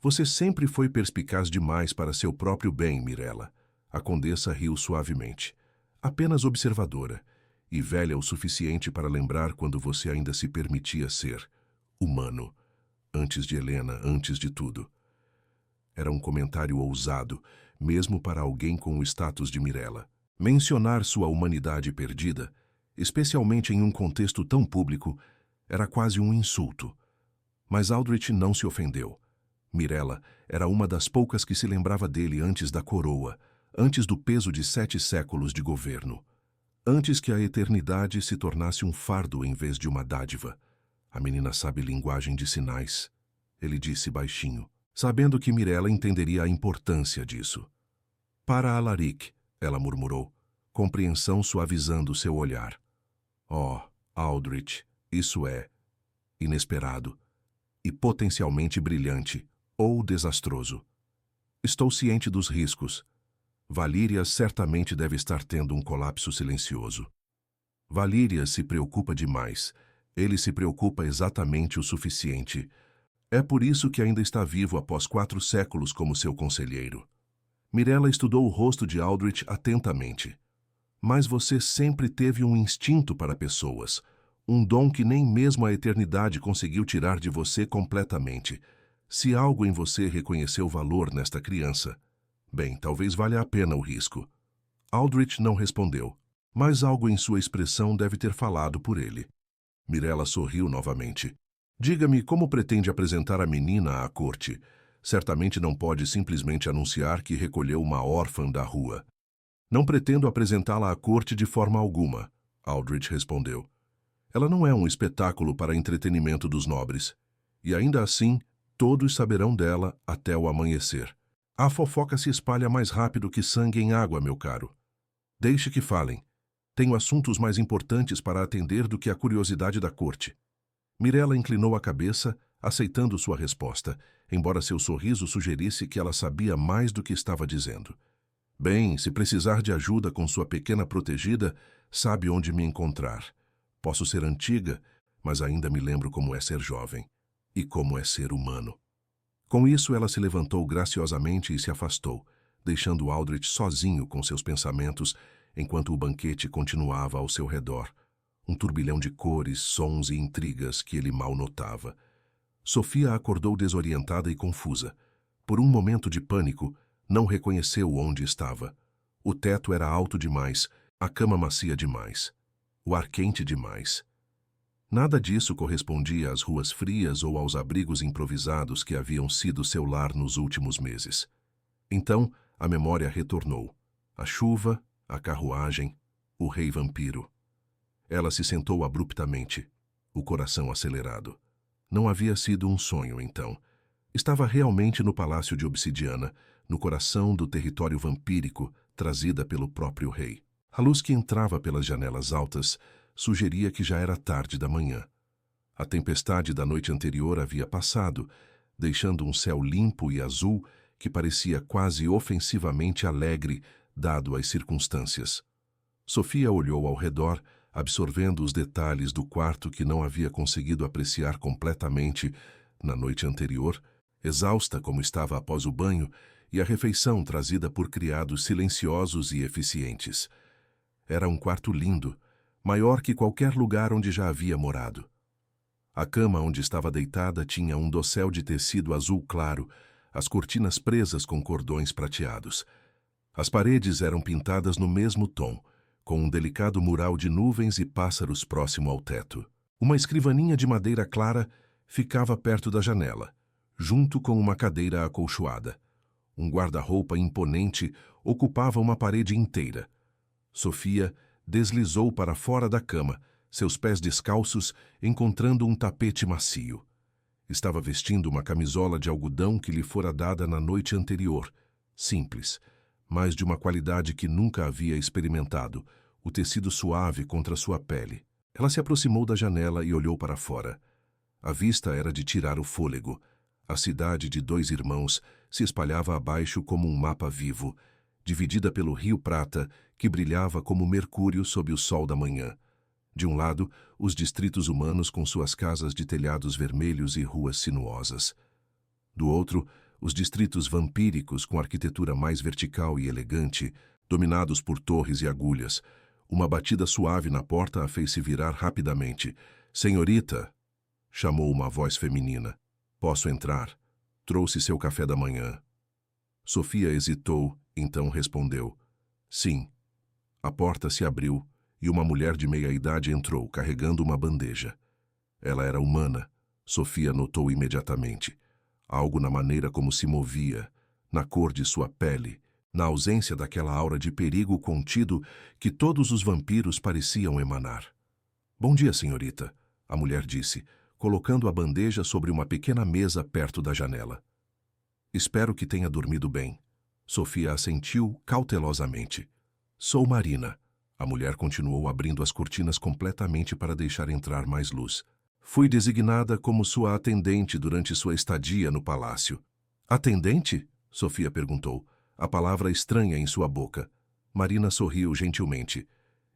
Você sempre foi perspicaz demais para seu próprio bem, Mirella. A condessa riu suavemente. Apenas observadora, e velha o suficiente para lembrar quando você ainda se permitia ser humano. Antes de Helena, antes de tudo. Era um comentário ousado, mesmo para alguém com o status de Mirella. Mencionar sua humanidade perdida, especialmente em um contexto tão público, era quase um insulto. Mas Aldrich não se ofendeu. Mirella era uma das poucas que se lembrava dele antes da coroa, antes do peso de 7 séculos de governo. Antes que a eternidade se tornasse um fardo em vez de uma dádiva. A menina sabe linguagem de sinais, ele disse baixinho, sabendo que Mirella entenderia a importância disso. Para Alaric, ela murmurou, compreensão suavizando seu olhar. Oh, Aldrich, isso é inesperado e potencialmente brilhante ou desastroso. Estou ciente dos riscos. Valíria certamente deve estar tendo um colapso silencioso. Valíria se preocupa demais. Ele se preocupa exatamente o suficiente. É por isso que ainda está vivo após 4 séculos como seu conselheiro. Mirella estudou o rosto de Aldrich atentamente. Mas você sempre teve um instinto para pessoas, um dom que nem mesmo a eternidade conseguiu tirar de você completamente. Se algo em você reconheceu valor nesta criança, bem, talvez valha a pena o risco. Aldrich não respondeu, mas algo em sua expressão deve ter falado por ele. Mirella sorriu novamente. Diga-me como pretende apresentar a menina à corte. Certamente não pode simplesmente anunciar que recolheu uma órfã da rua. Não pretendo apresentá-la à corte de forma alguma, Aldrich respondeu. Ela não é um espetáculo para entretenimento dos nobres. E ainda assim, todos saberão dela até o amanhecer. A fofoca se espalha mais rápido que sangue em água, meu caro. Deixe que falem. Tenho assuntos mais importantes para atender do que a curiosidade da corte. Mirella inclinou a cabeça, aceitando sua resposta, embora seu sorriso sugerisse que ela sabia mais do que estava dizendo. Bem, se precisar de ajuda com sua pequena protegida, sabe onde me encontrar. Posso ser antiga, mas ainda me lembro como é ser jovem. E como é ser humano. Com isso, ela se levantou graciosamente e se afastou, deixando Aldrich sozinho com seus pensamentos, enquanto o banquete continuava ao seu redor. Um turbilhão de cores, sons e intrigas que ele mal notava. Sofia acordou desorientada e confusa. Por um momento de pânico, não reconheceu onde estava. O teto era alto demais, a cama macia demais, o ar quente demais. Nada disso correspondia às ruas frias ou aos abrigos improvisados que haviam sido seu lar nos últimos meses. Então, a memória retornou. A chuva, a carruagem, o rei vampiro. Ela se sentou abruptamente, o coração acelerado. Não havia sido um sonho, então. Estava realmente no Palácio de Obsidiana, no coração do território vampírico, trazida pelo próprio rei. A luz que entrava pelas janelas altas sugeria que já era tarde da manhã. A tempestade da noite anterior havia passado, deixando um céu limpo e azul que parecia quase ofensivamente alegre, dado as circunstâncias. Sofia olhou ao redor, absorvendo os detalhes do quarto que não havia conseguido apreciar completamente na noite anterior, exausta como estava após o banho e a refeição trazida por criados silenciosos e eficientes. Era um quarto lindo, maior que qualquer lugar onde já havia morado. A cama onde estava deitada tinha um dossel de tecido azul claro, as cortinas presas com cordões prateados. As paredes eram pintadas no mesmo tom, com um delicado mural de nuvens e pássaros próximo ao teto. Uma escrivaninha de madeira clara ficava perto da janela, junto com uma cadeira acolchoada. Um guarda-roupa imponente ocupava uma parede inteira. Sofia deslizou para fora da cama, seus pés descalços, encontrando um tapete macio. Estava vestindo uma camisola de algodão que lhe fora dada na noite anterior, simples, mas de uma qualidade que nunca havia experimentado, o tecido suave contra sua pele. Ela se aproximou da janela e olhou para fora. A vista era de tirar o fôlego. A cidade de Dois Irmãos se espalhava abaixo como um mapa vivo, dividida pelo Rio Prata, que brilhava como mercúrio sob o sol da manhã. De um lado, os distritos humanos com suas casas de telhados vermelhos e ruas sinuosas. Do outro, os distritos vampíricos com arquitetura mais vertical e elegante, dominados por torres e agulhas. Uma batida suave na porta a fez se virar rapidamente. "Senhorita!" chamou uma voz feminina. "Posso entrar? Trouxe seu café da manhã." Sofia hesitou, então respondeu. "Sim." A porta se abriu e uma mulher de meia-idade entrou, carregando uma bandeja. Ela era humana, Sofia notou imediatamente. Algo na maneira como se movia, na cor de sua pele, na ausência daquela aura de perigo contido que todos os vampiros pareciam emanar. "Bom dia, senhorita," a mulher disse, colocando a bandeja sobre uma pequena mesa perto da janela. "Espero que tenha dormido bem." Sofia assentiu cautelosamente. "Sou Marina." A mulher continuou abrindo as cortinas completamente para deixar entrar mais luz. "Fui designada como sua atendente durante sua estadia no palácio." "Atendente?" Sofia perguntou, a palavra estranha em sua boca. Marina sorriu gentilmente.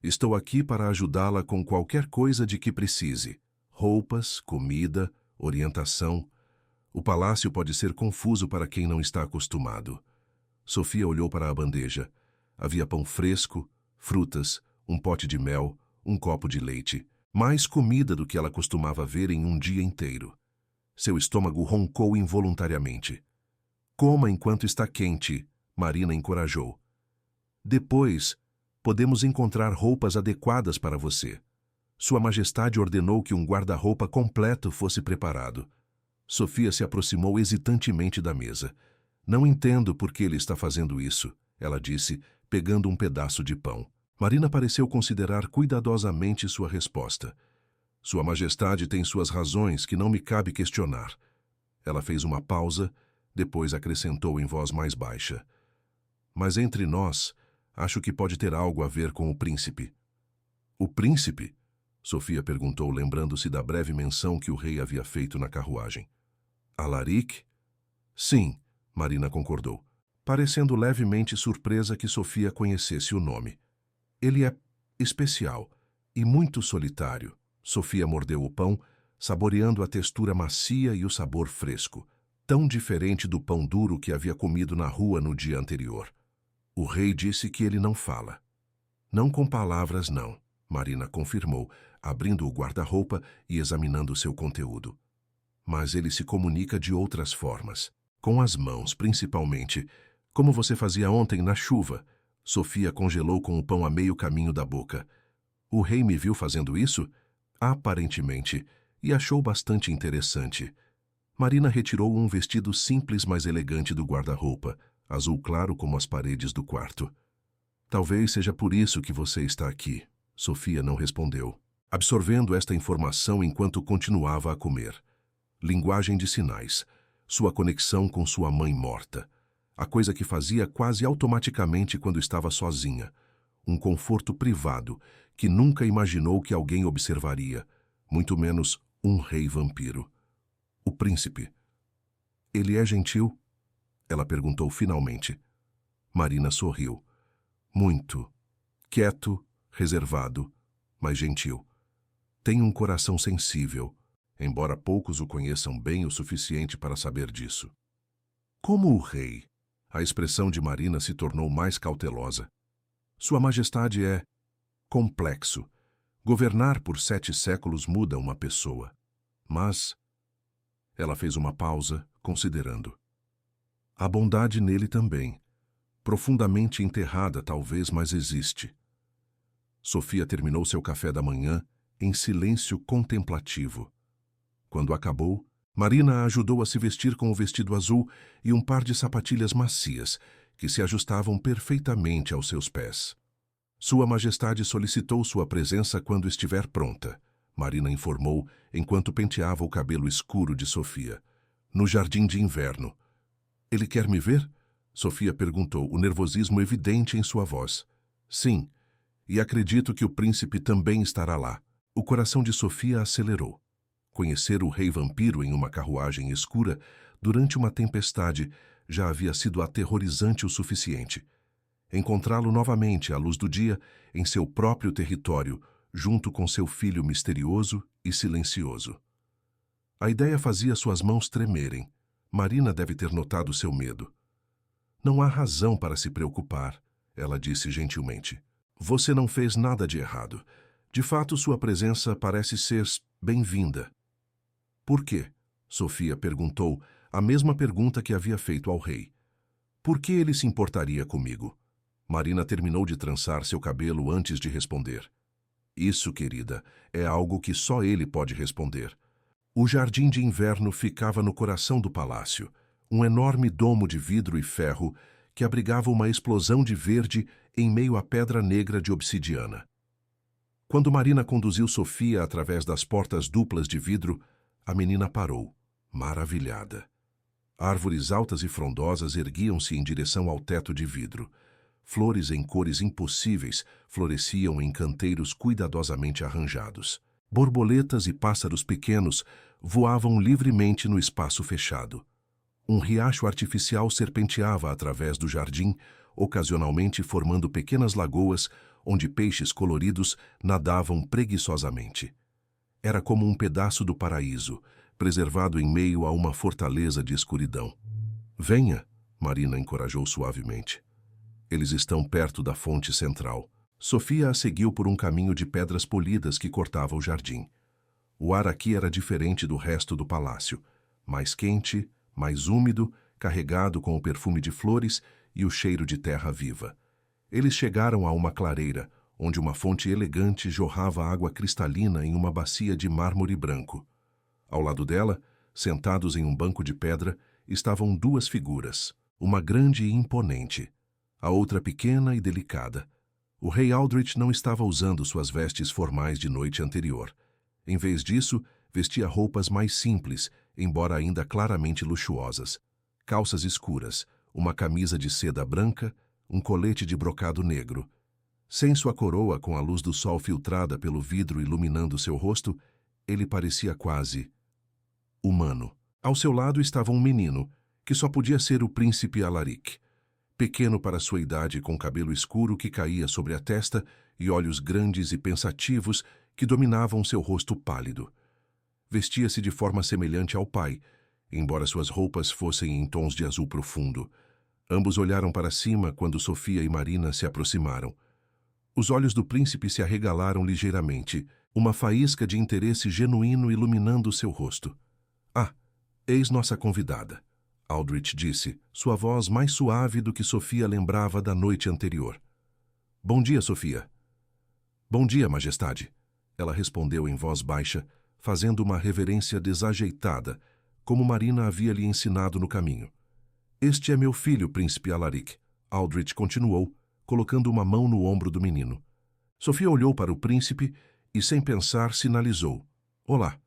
"Estou aqui para ajudá-la com qualquer coisa de que precise. Roupas, comida, orientação. O palácio pode ser confuso para quem não está acostumado." Sofia olhou para a bandeja. Havia pão fresco, frutas, um pote de mel, um copo de leite. Mais comida do que ela costumava ver em um dia inteiro. Seu estômago roncou involuntariamente. "Coma enquanto está quente," Marina encorajou. "Depois, podemos encontrar roupas adequadas para você." Sua Majestade ordenou que um guarda-roupa completo fosse preparado. Sofia se aproximou hesitantemente da mesa. "Não entendo por que ele está fazendo isso," ela disse, pegando um pedaço de pão. Marina pareceu considerar cuidadosamente sua resposta. "Sua Majestade tem suas razões que não me cabe questionar." Ela fez uma pausa, depois acrescentou em voz mais baixa. "Mas entre nós, acho que pode ter algo a ver com o príncipe." "O príncipe?" Sofia perguntou, lembrando-se da breve menção que o rei havia feito na carruagem. "Alaric?" "Sim," Marina concordou, parecendo levemente surpresa que Sofia conhecesse o nome. "Ele é especial e muito solitário." Sofia mordeu o pão, saboreando a textura macia e o sabor fresco, tão diferente do pão duro que havia comido na rua no dia anterior. "O rei disse que ele não fala." "Não com palavras, não," Marina confirmou, abrindo o guarda-roupa e examinando seu conteúdo. "Mas ele se comunica de outras formas. Com as mãos, principalmente, como você fazia ontem na chuva." Sofia congelou com o pão a meio caminho da boca. "O rei me viu fazendo isso?" aparentemente, e achou bastante interessante. Marina retirou um vestido simples, mas elegante do guarda-roupa, azul claro como as paredes do quarto. Talvez seja por isso que você está aqui. Sofia não respondeu, absorvendo esta informação enquanto continuava a comer. Linguagem de sinais, sua conexão com sua mãe morta, a coisa que fazia quase automaticamente quando estava sozinha, um conforto privado que nunca imaginou que alguém observaria, muito menos um rei vampiro. O príncipe. Ele é gentil? Ela perguntou finalmente. Marina sorriu. Muito. Quieto, reservado, mas gentil. Tem um coração sensível, embora poucos o conheçam bem o suficiente para saber disso. Como o rei, a expressão de Marina se tornou mais cautelosa. Sua Majestade é complexo. Governar por 7 séculos muda uma pessoa. Mas... Ela fez uma pausa, considerando. A bondade nele também. Profundamente enterrada, talvez, mas existe. Sofia terminou seu café da manhã em silêncio contemplativo. Quando acabou, Marina a ajudou a se vestir com o vestido azul e um par de sapatilhas macias, que se ajustavam perfeitamente aos seus pés. Sua Majestade solicitou sua presença quando estiver pronta, Marina informou enquanto penteava o cabelo escuro de Sofia. No jardim de inverno. Ele quer me ver? Sofia perguntou, o nervosismo evidente em sua voz. Sim, e acredito que o príncipe também estará lá. O coração de Sofia acelerou. Conhecer o rei vampiro em uma carruagem escura durante uma tempestade já havia sido aterrorizante o suficiente. Encontrá-lo novamente à luz do dia em seu próprio território, junto com seu filho misterioso e silencioso. A ideia fazia suas mãos tremerem. Marina deve ter notado seu medo. Não há razão para se preocupar, ela disse gentilmente. Você não fez nada de errado. De fato, sua presença parece ser bem-vinda. Por quê? Sofia perguntou, a mesma pergunta que havia feito ao rei. Por que ele se importaria comigo? Marina terminou de trançar seu cabelo antes de responder. Isso, querida, é algo que só ele pode responder. O jardim de inverno ficava no coração do palácio, um enorme domo de vidro e ferro que abrigava uma explosão de verde em meio à pedra negra de obsidiana. Quando Marina conduziu Sofia através das portas duplas de vidro, a menina parou, maravilhada. Árvores altas e frondosas erguiam-se em direção ao teto de vidro. Flores em cores impossíveis floresciam em canteiros cuidadosamente arranjados. Borboletas e pássaros pequenos voavam livremente no espaço fechado. Um riacho artificial serpenteava através do jardim, ocasionalmente formando pequenas lagoas onde peixes coloridos nadavam preguiçosamente. Era como um pedaço do paraíso, preservado em meio a uma fortaleza de escuridão. Venha, Marina encorajou suavemente. Eles estão perto da fonte central. Sofia a seguiu por um caminho de pedras polidas que cortava o jardim. O ar aqui era diferente do resto do palácio. Mais quente, mais úmido, carregado com o perfume de flores e o cheiro de terra viva. Eles chegaram a uma clareira, onde uma fonte elegante jorrava água cristalina em uma bacia de mármore branco. Ao lado dela, sentados em um banco de pedra, estavam 2 figuras, uma grande e imponente, a outra pequena e delicada. O rei Aldrich não estava usando suas vestes formais de noite anterior. Em vez disso, vestia roupas mais simples, embora ainda claramente luxuosas. Calças escuras, uma camisa de seda branca, um colete de brocado negro. Sem sua coroa com a luz do sol filtrada pelo vidro iluminando seu rosto, ele parecia quase humano. Ao seu lado estava um menino, que só podia ser o príncipe Alaric. Pequeno para sua idade, com cabelo escuro que caía sobre a testa e olhos grandes e pensativos que dominavam seu rosto pálido. Vestia-se de forma semelhante ao pai, embora suas roupas fossem em tons de azul profundo. Ambos olharam para cima quando Sofia e Marina se aproximaram. Os olhos do príncipe se arregalaram ligeiramente, uma faísca de interesse genuíno iluminando seu rosto. Ah, eis nossa convidada. Aldrich disse, sua voz mais suave do que Sofia lembrava da noite anterior. Bom dia, Sofia. Bom dia, Majestade. Ela respondeu em voz baixa, fazendo uma reverência desajeitada, como Marina havia lhe ensinado no caminho. Este é meu filho, príncipe Alaric, Aldrich continuou, colocando uma mão no ombro do menino. Sofia olhou para o príncipe e, sem pensar, sinalizou. Olá.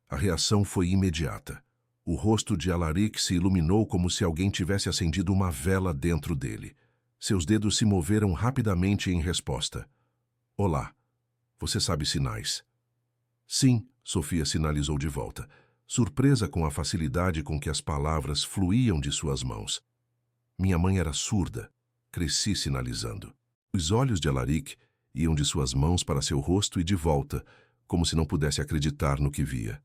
A reação foi imediata. O rosto de Alaric se iluminou como se alguém tivesse acendido uma vela dentro dele. Seus dedos se moveram rapidamente em resposta. Olá. Você sabe sinais? Sim, Sofia sinalizou de volta, surpresa com a facilidade com que as palavras fluíam de suas mãos. Minha mãe era surda. Cresci sinalizando. Os olhos de Alaric iam de suas mãos para seu rosto e de volta, como se não pudesse acreditar no que via.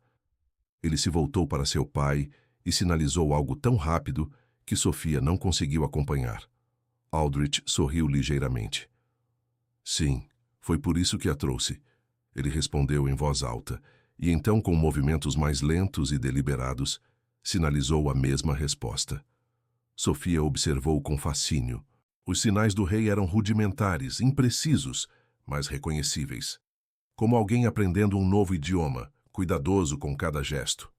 Ele se voltou para seu pai e sinalizou algo tão rápido que Sofia não conseguiu acompanhar. Aldrich sorriu ligeiramente. Sim, foi por isso que a trouxe. Ele respondeu em voz alta, e então, com movimentos mais lentos e deliberados, sinalizou a mesma resposta. Sofia observou com fascínio. Os sinais do rei eram rudimentares, imprecisos, mas reconhecíveis. Como alguém aprendendo um novo idioma, cuidadoso com cada gesto.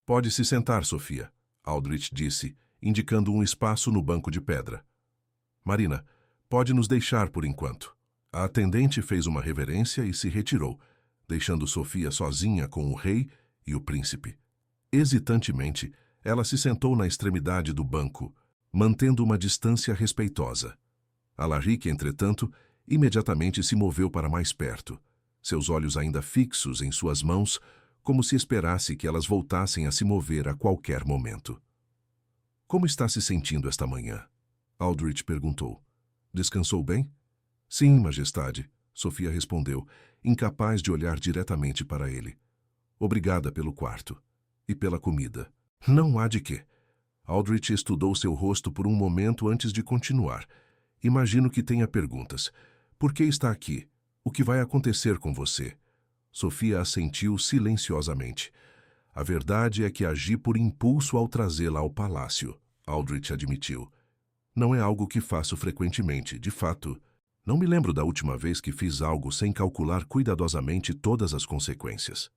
Pode se sentar, Sofia, Aldrich disse, indicando um espaço no banco de pedra. Marina, pode nos deixar por enquanto. A atendente fez uma reverência e se retirou, deixando Sofia sozinha com o rei e o príncipe. Hesitantemente, ela se sentou na extremidade do banco, mantendo uma distância respeitosa. Alaric, entretanto, imediatamente se moveu para mais perto, seus olhos ainda fixos em suas mãos, como se esperasse que elas voltassem a se mover a qualquer momento. Como está se sentindo esta manhã? Aldrich perguntou. Descansou bem? Sim, majestade, Sofia respondeu, incapaz de olhar diretamente para ele. Obrigada pelo quarto. E pela comida. Não há de quê. Aldrich estudou seu rosto por um momento antes de continuar. Imagino que tenha perguntas. Por que está aqui? O que vai acontecer com você? Sofia assentiu silenciosamente. A verdade é que agi por impulso ao trazê-la ao palácio, Aldrich admitiu. Não é algo que faço frequentemente, de fato. Não me lembro da última vez que fiz algo sem calcular cuidadosamente todas as consequências.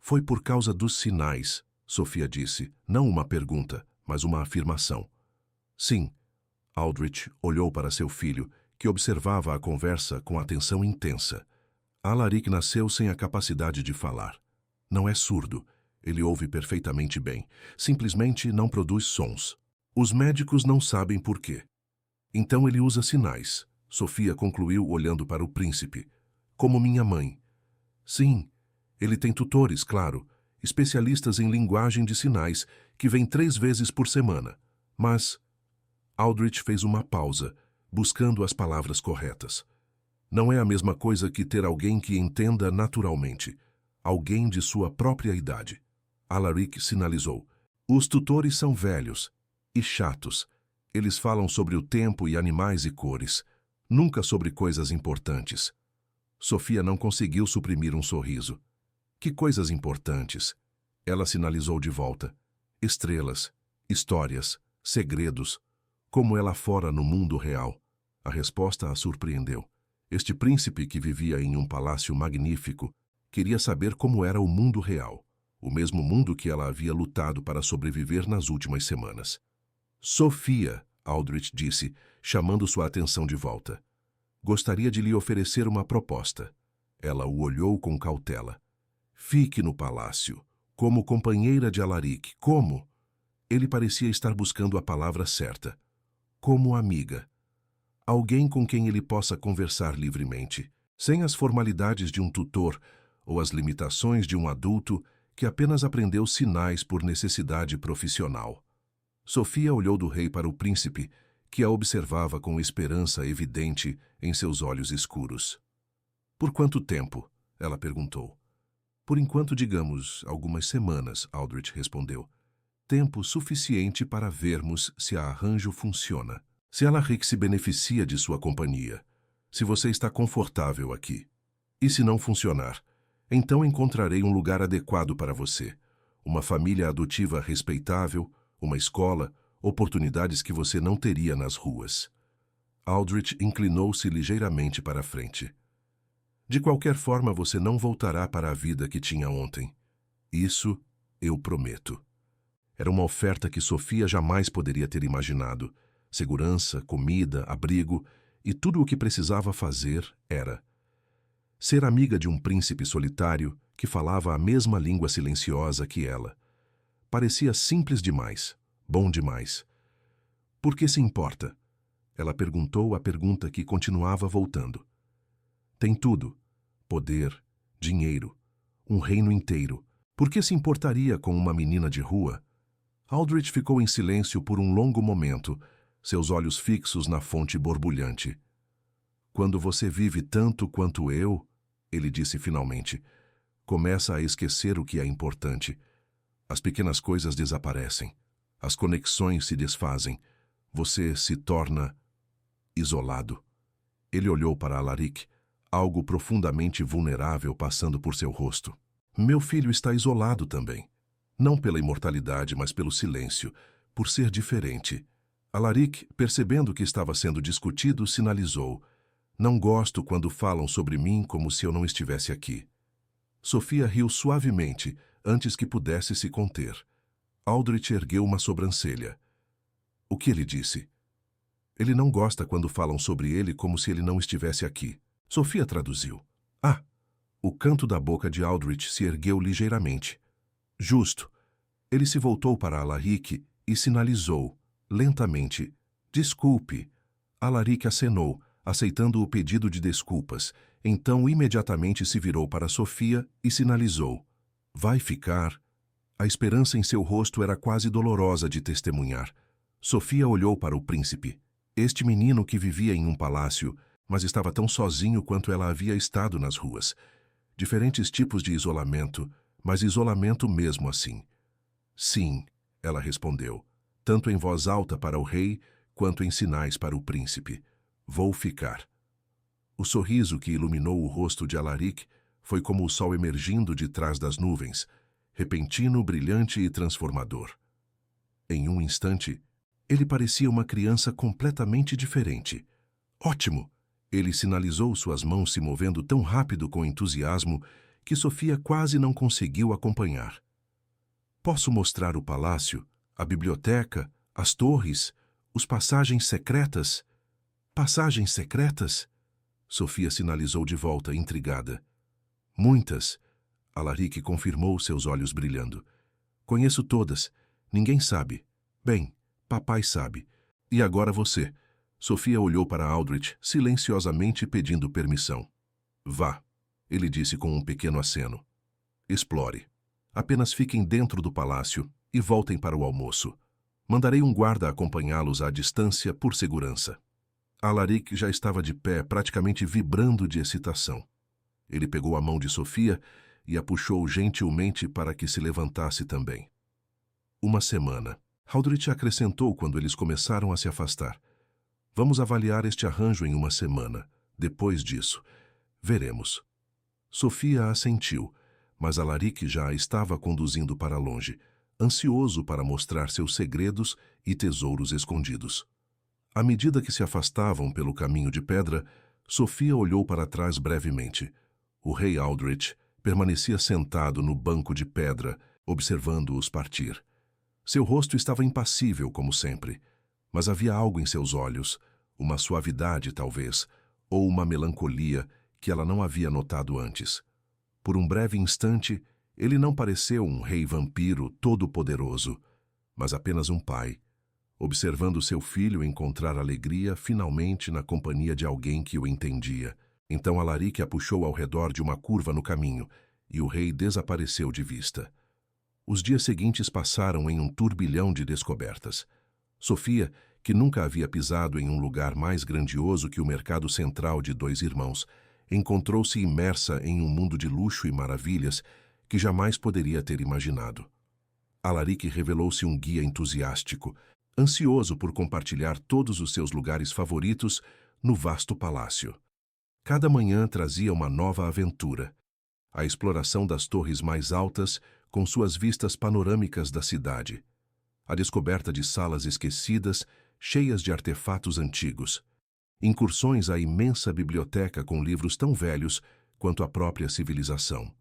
Foi por causa dos sinais, Sofia disse, não uma pergunta, mas uma afirmação. Sim. Aldrich olhou para seu filho, que observava a conversa com atenção intensa. Alaric nasceu sem a capacidade de falar. Não é surdo. Ele ouve perfeitamente bem. Simplesmente não produz sons. Os médicos não sabem por quê. Então ele usa sinais. Sofia concluiu olhando para o príncipe. Como minha mãe. Sim. Ele tem tutores, claro. Especialistas em linguagem de sinais, que vêm 3 vezes por semana. Mas... Aldrich fez uma pausa, buscando as palavras corretas. Não é a mesma coisa que ter alguém que entenda naturalmente. Alguém de sua própria idade. Alaric sinalizou. Os tutores são velhos e chatos. Eles falam sobre o tempo e animais e cores. Nunca sobre coisas importantes. Sofia não conseguiu suprimir um sorriso. Que coisas importantes? Ela sinalizou de volta. Estrelas, histórias, segredos. Como é lá fora no mundo real? A resposta a surpreendeu. Este príncipe que vivia em um palácio magnífico queria saber como era o mundo real, o mesmo mundo que ela havia lutado para sobreviver nas últimas semanas. Sofia, Aldrich disse, chamando sua atenção de volta. Gostaria de lhe oferecer uma proposta. Ela o olhou com cautela. Fique no palácio, como companheira de Alaric. Como? Ele parecia estar buscando a palavra certa. Como amiga. Alguém com quem ele possa conversar livremente, sem as formalidades de um tutor ou as limitações de um adulto que apenas aprendeu sinais por necessidade profissional. Sofia olhou do rei para o príncipe, que a observava com esperança evidente em seus olhos escuros. Por quanto tempo? Ela perguntou. Por enquanto, digamos, algumas semanas, Aldrich respondeu. Tempo suficiente para vermos se a arranjo funciona. Se Alaric se beneficia de sua companhia. Se você está confortável aqui. E se não funcionar, então encontrarei um lugar adequado para você. Uma família adotiva respeitável, uma escola, oportunidades que você não teria nas ruas. Aldrich inclinou-se ligeiramente para a frente. De qualquer forma, você não voltará para a vida que tinha ontem. Isso eu prometo. Era uma oferta que Sofia jamais poderia ter imaginado. Segurança, comida, abrigo, e tudo o que precisava fazer era ser amiga de um príncipe solitário que falava a mesma língua silenciosa que ela. Parecia simples demais, bom demais. Por que se importa? Ela perguntou a pergunta que continuava voltando. Tem tudo: poder, dinheiro, um reino inteiro. Por que se importaria com uma menina de rua? Aldrich ficou em silêncio por um longo momento, seus olhos fixos na fonte borbulhante. Quando você vive tanto quanto eu, ele disse finalmente, começa a esquecer o que é importante. As pequenas coisas desaparecem. As conexões se desfazem. Você se torna isolado. Ele olhou para Alaric, algo profundamente vulnerável passando por seu rosto. Meu filho está isolado também. Não pela imortalidade, mas pelo silêncio, por ser diferente. Alaric, percebendo que estava sendo discutido, sinalizou: não gosto quando falam sobre mim como se eu não estivesse aqui. Sofia riu suavemente, antes que pudesse se conter. Aldrich ergueu uma sobrancelha. O que ele disse? Ele não gosta quando falam sobre ele como se ele não estivesse aqui. Sofia traduziu. Ah! O canto da boca de Aldrich se ergueu ligeiramente. Justo. Ele se voltou para Alaric e sinalizou, lentamente, desculpe. Alaric acenou, aceitando o pedido de desculpas. Então imediatamente se virou para Sofia e sinalizou. Vai ficar? A esperança em seu rosto era quase dolorosa de testemunhar. Sofia olhou para o príncipe. Este menino que vivia em um palácio, mas estava tão sozinho quanto ela havia estado nas ruas. Diferentes tipos de isolamento, mas isolamento mesmo assim. Sim, ela respondeu, tanto em voz alta para o rei, quanto em sinais para o príncipe. Vou ficar. O sorriso que iluminou o rosto de Alaric foi como o sol emergindo de trás das nuvens, repentino, brilhante e transformador. Em um instante, ele parecia uma criança completamente diferente. Ótimo! Ele sinalizou, suas mãos se movendo tão rápido com entusiasmo que Sofia quase não conseguiu acompanhar. Posso mostrar o palácio, a biblioteca, as torres, os passagens secretas? Passagens secretas? Sofia sinalizou de volta, intrigada. Muitas. Alaric confirmou, seus olhos brilhando. Conheço todas. Ninguém sabe. Bem, papai sabe. E agora você. Sofia olhou para Aldrich, silenciosamente pedindo permissão. Vá, ele disse com um pequeno aceno. Explore. Apenas fiquem dentro do palácio e voltem para o almoço. Mandarei um guarda acompanhá-los à distância por segurança. Alaric já estava de pé, praticamente vibrando de excitação. Ele pegou a mão de Sofia e a puxou gentilmente para que se levantasse também. Uma semana. Aldrich acrescentou quando eles começaram a se afastar. Vamos avaliar este arranjo em uma semana. Depois disso, veremos. Sofia assentiu, mas Alaric já a estava conduzindo para longe, ansioso para mostrar seus segredos e tesouros escondidos. À medida que se afastavam pelo caminho de pedra, Sofia olhou para trás brevemente. O rei Aldrich permanecia sentado no banco de pedra, observando-os partir. Seu rosto estava impassível, como sempre, mas havia algo em seus olhos, uma suavidade, talvez, ou uma melancolia que ela não havia notado antes. Por um breve instante, ele não pareceu um rei vampiro todo-poderoso, mas apenas um pai, observando seu filho encontrar alegria finalmente na companhia de alguém que o entendia. Então Alaric a puxou ao redor de uma curva no caminho, e o rei desapareceu de vista. Os dias seguintes passaram em um turbilhão de descobertas. Sofia, que nunca havia pisado em um lugar mais grandioso que o mercado central de Dois Irmãos, encontrou-se imersa em um mundo de luxo e maravilhas que jamais poderia ter imaginado. Alaric revelou-se um guia entusiástico, ansioso por compartilhar todos os seus lugares favoritos no vasto palácio. Cada manhã trazia uma nova aventura. A exploração das torres mais altas, com suas vistas panorâmicas da cidade. A descoberta de salas esquecidas, cheias de artefatos antigos. Incursões à imensa biblioteca com livros tão velhos quanto a própria civilização.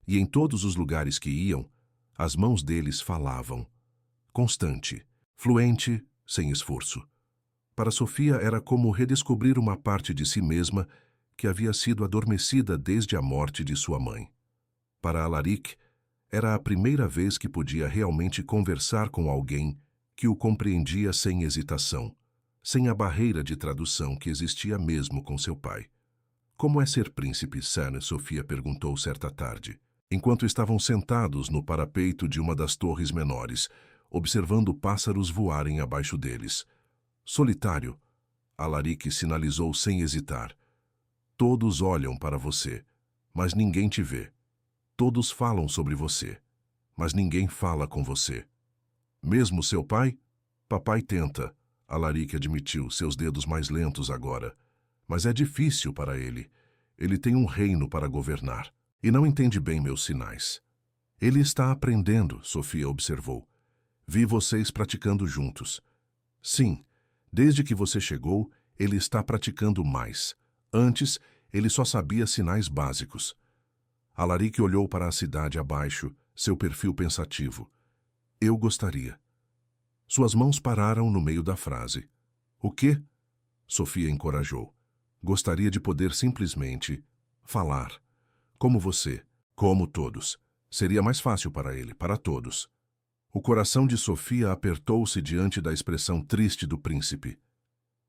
E em todos os lugares que iam, as mãos deles falavam. Constante, fluente, sem esforço. Para Sofia era como redescobrir uma parte de si mesma que havia sido adormecida desde a morte de sua mãe. Para Alaric, era a primeira vez que podia realmente conversar com alguém que o compreendia sem hesitação, sem a barreira de tradução que existia mesmo com seu pai. Como é ser príncipe, Sam? Sofia perguntou certa tarde, enquanto estavam sentados no parapeito de uma das torres menores, observando pássaros voarem abaixo deles. Solitário, Alaric sinalizou sem hesitar. Todos olham para você, mas ninguém te vê. Todos falam sobre você, mas ninguém fala com você. Mesmo seu pai? Papai tenta, Alaric admitiu, seus dedos mais lentos agora. Mas é difícil para ele. Ele tem um reino para governar e não entende bem meus sinais. Ele está aprendendo, Sofia observou. Vi vocês praticando juntos. Sim, desde que você chegou, ele está praticando mais. Antes, ele só sabia sinais básicos. Alaric olhou para a cidade abaixo, seu perfil pensativo. Eu gostaria. Suas mãos pararam no meio da frase. O quê? Sofia encorajou. Gostaria de poder simplesmente falar. Como você, como todos. Seria mais fácil para ele, para todos. O coração de Sofia apertou-se diante da expressão triste do príncipe.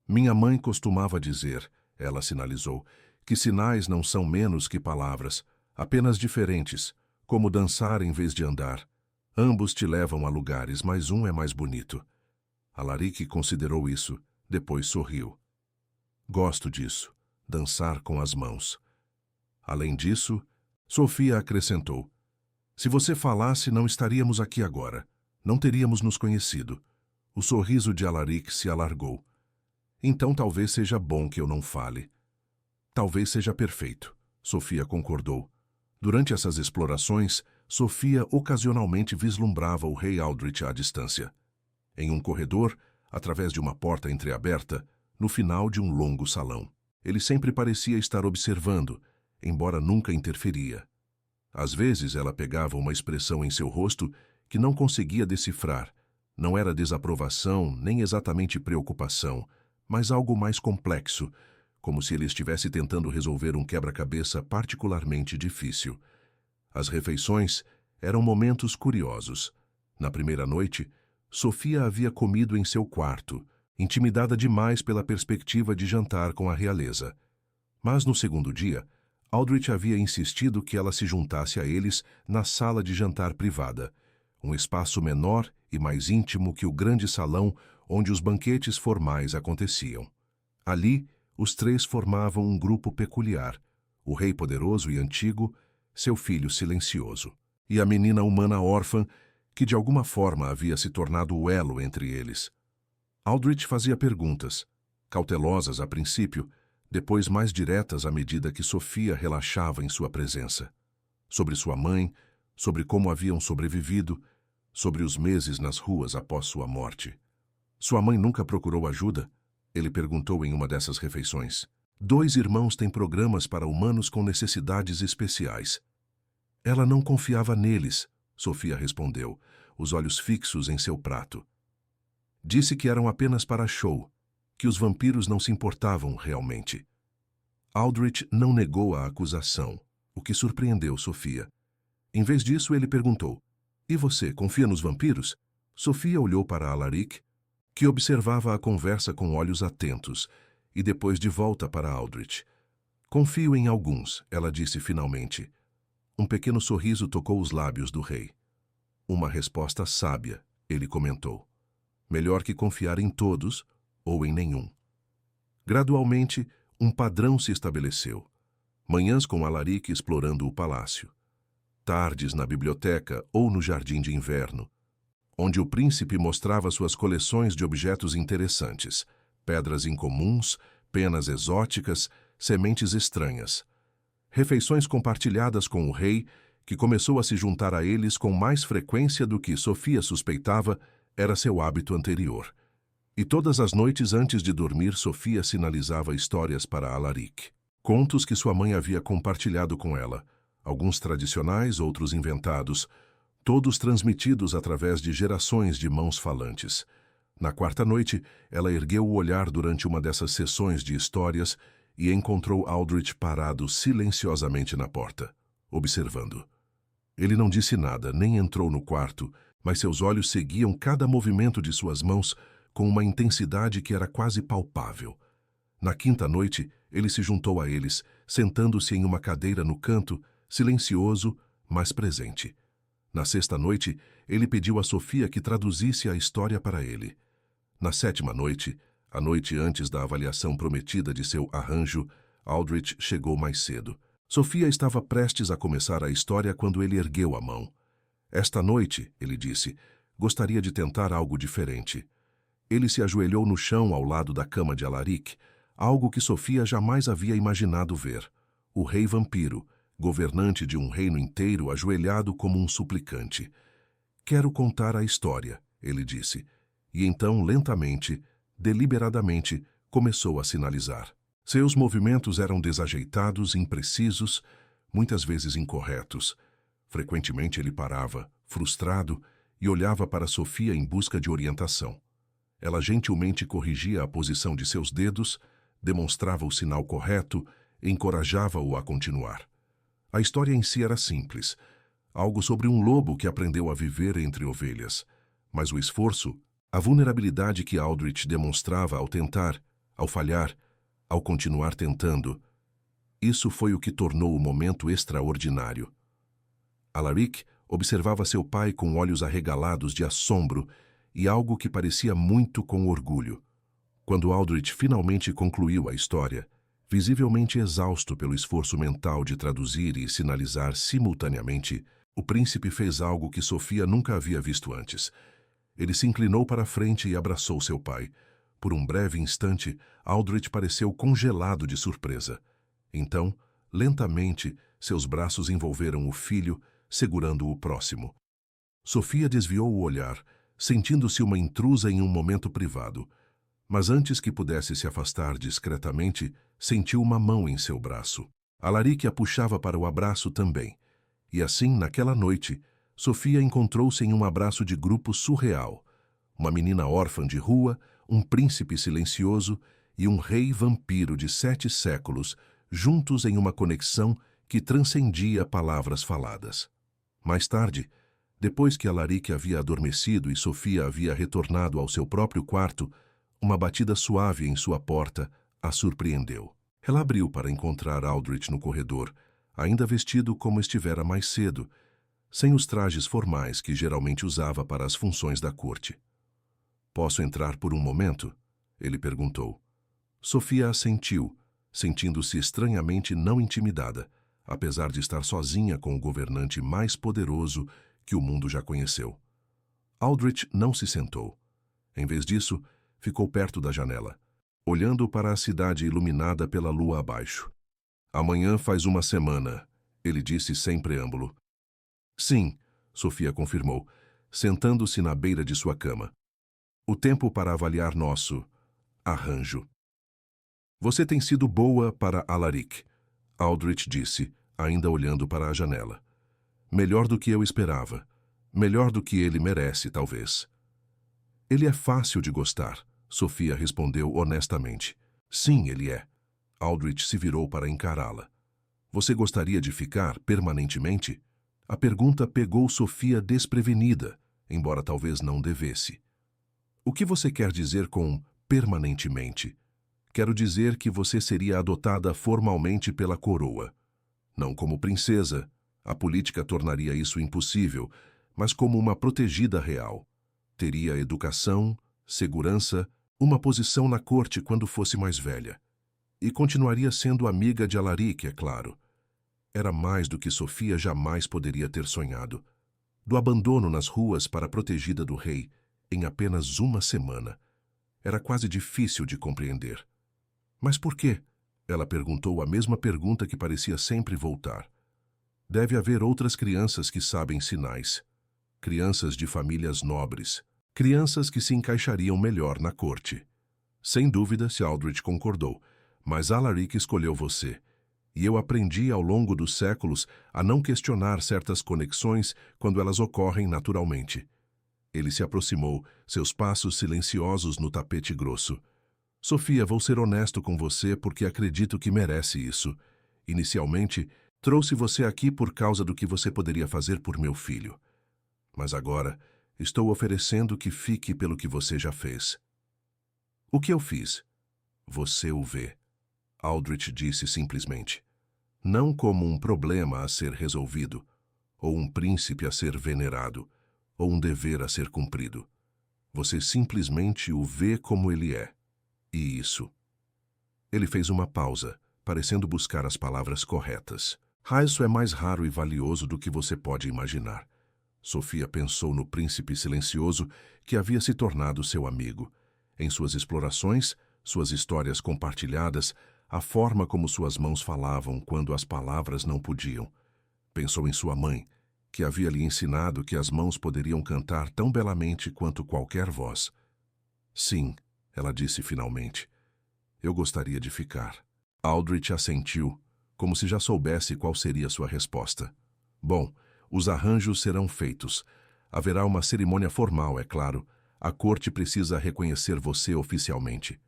Minha mãe costumava dizer, ela sinalizou, que sinais não são menos que palavras, apenas diferentes, como dançar em vez de andar. Ambos te levam a lugares, mas um é mais bonito. Alaric considerou isso, depois sorriu. Gosto disso, dançar com as mãos. Além disso, Sofia acrescentou, se você falasse, não estaríamos aqui agora. Não teríamos nos conhecido. O sorriso de Alaric se alargou. Então talvez seja bom que eu não fale. Talvez seja perfeito, Sofia concordou. Durante essas explorações, Sofia ocasionalmente vislumbrava o rei Aldrich à distância. Em um corredor, através de uma porta entreaberta, no final de um longo salão. Ele sempre parecia estar observando, embora nunca interferia. Às vezes ela pegava uma expressão em seu rosto que não conseguia decifrar. Não era desaprovação, nem exatamente preocupação, mas algo mais complexo, como se ele estivesse tentando resolver um quebra-cabeça particularmente difícil. As refeições eram momentos curiosos. Na primeira noite, Sofia havia comido em seu quarto, intimidada demais pela perspectiva de jantar com a realeza. Mas no segundo dia, Aldrich havia insistido que ela se juntasse a eles na sala de jantar privada, um espaço menor e mais íntimo que o grande salão onde os banquetes formais aconteciam. Ali, os três formavam um grupo peculiar, o rei poderoso e antigo, seu filho silencioso, e a menina humana órfã que de alguma forma havia se tornado o elo entre eles. Aldrich fazia perguntas, cautelosas a princípio, depois mais diretas à medida que Sofia relaxava em sua presença. Sobre sua mãe, sobre como haviam sobrevivido, sobre os meses nas ruas após sua morte. Sua mãe nunca procurou ajuda? Ele perguntou em uma dessas refeições. 2 irmãos têm programas para humanos com necessidades especiais. Ela não confiava neles, Sofia respondeu, os olhos fixos em seu prato. Disse que eram apenas para show, que os vampiros não se importavam realmente. Aldrich não negou a acusação, o que surpreendeu Sofia. Em vez disso, ele perguntou, e você, confia nos vampiros? Sofia olhou para Alaric, que observava a conversa com olhos atentos, e depois de volta para Aldrich. Confio em alguns, ela disse finalmente. Um pequeno sorriso tocou os lábios do rei. Uma resposta sábia, ele comentou. Melhor que confiar em todos ou em nenhum. Gradualmente, um padrão se estabeleceu. Manhãs com Alaric explorando o palácio. Tardes na biblioteca ou no jardim de inverno, onde o príncipe mostrava suas coleções de objetos interessantes, pedras incomuns, penas exóticas, sementes estranhas. Refeições compartilhadas com o rei, que começou a se juntar a eles com mais frequência do que Sofia suspeitava, era seu hábito anterior. E todas as noites antes de dormir, Sofia sinalizava histórias para Alaric. Contos que sua mãe havia compartilhado com ela, alguns tradicionais, outros inventados, todos transmitidos através de gerações de mãos falantes. Na quarta noite, ela ergueu o olhar durante uma dessas sessões de histórias e encontrou Aldrich parado silenciosamente na porta, observando. Ele não disse nada, nem entrou no quarto, mas seus olhos seguiam cada movimento de suas mãos com uma intensidade que era quase palpável. Na quinta noite, ele se juntou a eles, sentando-se em uma cadeira no canto, silencioso, mas presente. Na sexta noite, ele pediu a Sofia que traduzisse a história para ele. Na sétima noite, a noite antes da avaliação prometida de seu arranjo, Aldrich chegou mais cedo. Sofia estava prestes a começar a história quando ele ergueu a mão. Esta noite, ele disse, gostaria de tentar algo diferente. Ele se ajoelhou no chão ao lado da cama de Alaric, algo que Sofia jamais havia imaginado ver. O rei vampiro, governante de um reino inteiro, ajoelhado como um suplicante. Quero contar a história, ele disse, e então, lentamente, deliberadamente, começou a sinalizar. Seus movimentos eram desajeitados, imprecisos, muitas vezes incorretos. Frequentemente ele parava, frustrado, e olhava para Sofia em busca de orientação. Ela gentilmente corrigia a posição de seus dedos, demonstrava o sinal correto e encorajava-o a continuar. A história em si era simples, algo sobre um lobo que aprendeu a viver entre ovelhas. Mas o esforço, a vulnerabilidade que Aldrich demonstrava ao tentar, ao falhar, ao continuar tentando, isso foi o que tornou o momento extraordinário. Alaric observava seu pai com olhos arregalados de assombro e algo que parecia muito com orgulho. Quando Aldrich finalmente concluiu a história, visivelmente exausto pelo esforço mental de traduzir e sinalizar simultaneamente, o príncipe fez algo que Sofia nunca havia visto antes. Ele se inclinou para a frente e abraçou seu pai. Por um breve instante, Aldrich pareceu congelado de surpresa. Então, lentamente, seus braços envolveram o filho, segurando o próximo. Sofia desviou o olhar, sentindo-se uma intrusa em um momento privado. Mas antes que pudesse se afastar discretamente, sentiu uma mão em seu braço. Alaric a puxava para o abraço também. E assim, naquela noite, Sofia encontrou-se em um abraço de grupo surreal. Uma menina órfã de rua, um príncipe silencioso e um rei vampiro de 7 séculos, juntos em uma conexão que transcendia palavras faladas. Mais tarde, depois que Alaric havia adormecido e Sofia havia retornado ao seu próprio quarto, uma batida suave em sua porta a surpreendeu. Ela abriu para encontrar Aldrich no corredor, ainda vestido como estivera mais cedo, sem os trajes formais que geralmente usava para as funções da corte. "Posso entrar por um momento?" ele perguntou. Sofia assentiu, sentindo-se estranhamente não intimidada, apesar de estar sozinha com o governante mais poderoso que o mundo já conheceu. Aldrich não se sentou. Em vez disso, ficou perto da janela, olhando para a cidade iluminada pela lua abaixo. "Amanhã faz uma semana", ele disse sem preâmbulo. "Sim", Sofia confirmou, sentando-se na beira de sua cama. "O tempo para avaliar nosso arranjo." "Você tem sido boa para Alaric", Aldrich disse, ainda olhando para a janela. "Melhor do que eu esperava. Melhor do que ele merece, talvez." "Ele é fácil de gostar", Sofia respondeu honestamente. "Sim, ele é." Aldrich se virou para encará-la. "Você gostaria de ficar permanentemente?" A pergunta pegou Sofia desprevenida, embora talvez não devesse. "O que você quer dizer com permanentemente?" "Quero dizer que você seria adotada formalmente pela coroa. Não como princesa, a política tornaria isso impossível, mas como uma protegida real. Teria educação, segurança, uma posição na corte quando fosse mais velha. E continuaria sendo amiga de Alaric, é claro." Era mais do que Sofia jamais poderia ter sonhado. Do abandono nas ruas para a protegida do rei, em apenas uma semana. Era quase difícil de compreender. "Mas por quê?" Ela perguntou a mesma pergunta que parecia sempre voltar. "Deve haver outras crianças que sabem sinais. Crianças de famílias nobres. Crianças que se encaixariam melhor na corte." "Sem dúvida", Aldrich concordou. "Mas Alaric escolheu você. E eu aprendi ao longo dos séculos a não questionar certas conexões quando elas ocorrem naturalmente. Ele se aproximou, seus passos silenciosos no tapete grosso. Sofia, vou ser honesto com você porque acredito que merece isso. Inicialmente, trouxe você aqui por causa do que você poderia fazer por meu filho. Mas agora, estou oferecendo que fique pelo que você já fez. O que eu fiz? Você o vê. Aldrich disse simplesmente. Não como um problema a ser resolvido, ou um príncipe a ser venerado, ou um dever a ser cumprido. Você simplesmente o vê como ele é. E isso. Ele fez uma pausa, parecendo buscar as palavras corretas. Isso é mais raro e valioso do que você pode imaginar. Sofia pensou no príncipe silencioso que havia se tornado seu amigo. Em suas explorações, suas histórias compartilhadas, a forma como suas mãos falavam quando as palavras não podiam. Pensou em sua mãe, que havia lhe ensinado que as mãos poderiam cantar tão belamente quanto qualquer voz. Sim, ela disse finalmente. Eu gostaria de ficar. Aldrich assentiu, como se já soubesse qual seria sua resposta. Bom, os arranjos serão feitos. Haverá uma cerimônia formal, é claro. A corte precisa reconhecer você oficialmente.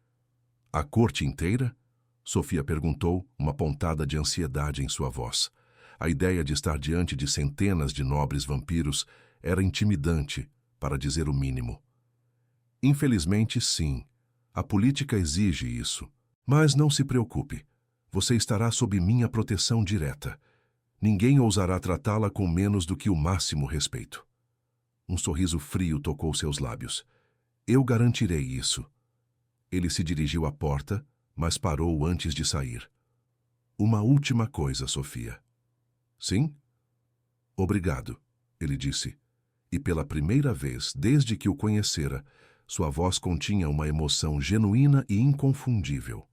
A corte inteira? Sofia perguntou, uma pontada de ansiedade em sua voz. A ideia de estar diante de centenas de nobres vampiros era intimidante, para dizer o mínimo. Infelizmente, sim. A política exige isso. Mas não se preocupe. Você estará sob minha proteção direta. Ninguém ousará tratá-la com menos do que o máximo respeito. Um sorriso frio tocou seus lábios. Eu garantirei isso. Ele se dirigiu à porta, mas parou antes de sair. Uma última coisa, Sofia. Sim? Obrigado, ele disse. E pela primeira vez, desde que o conhecera, sua voz continha uma emoção genuína e inconfundível.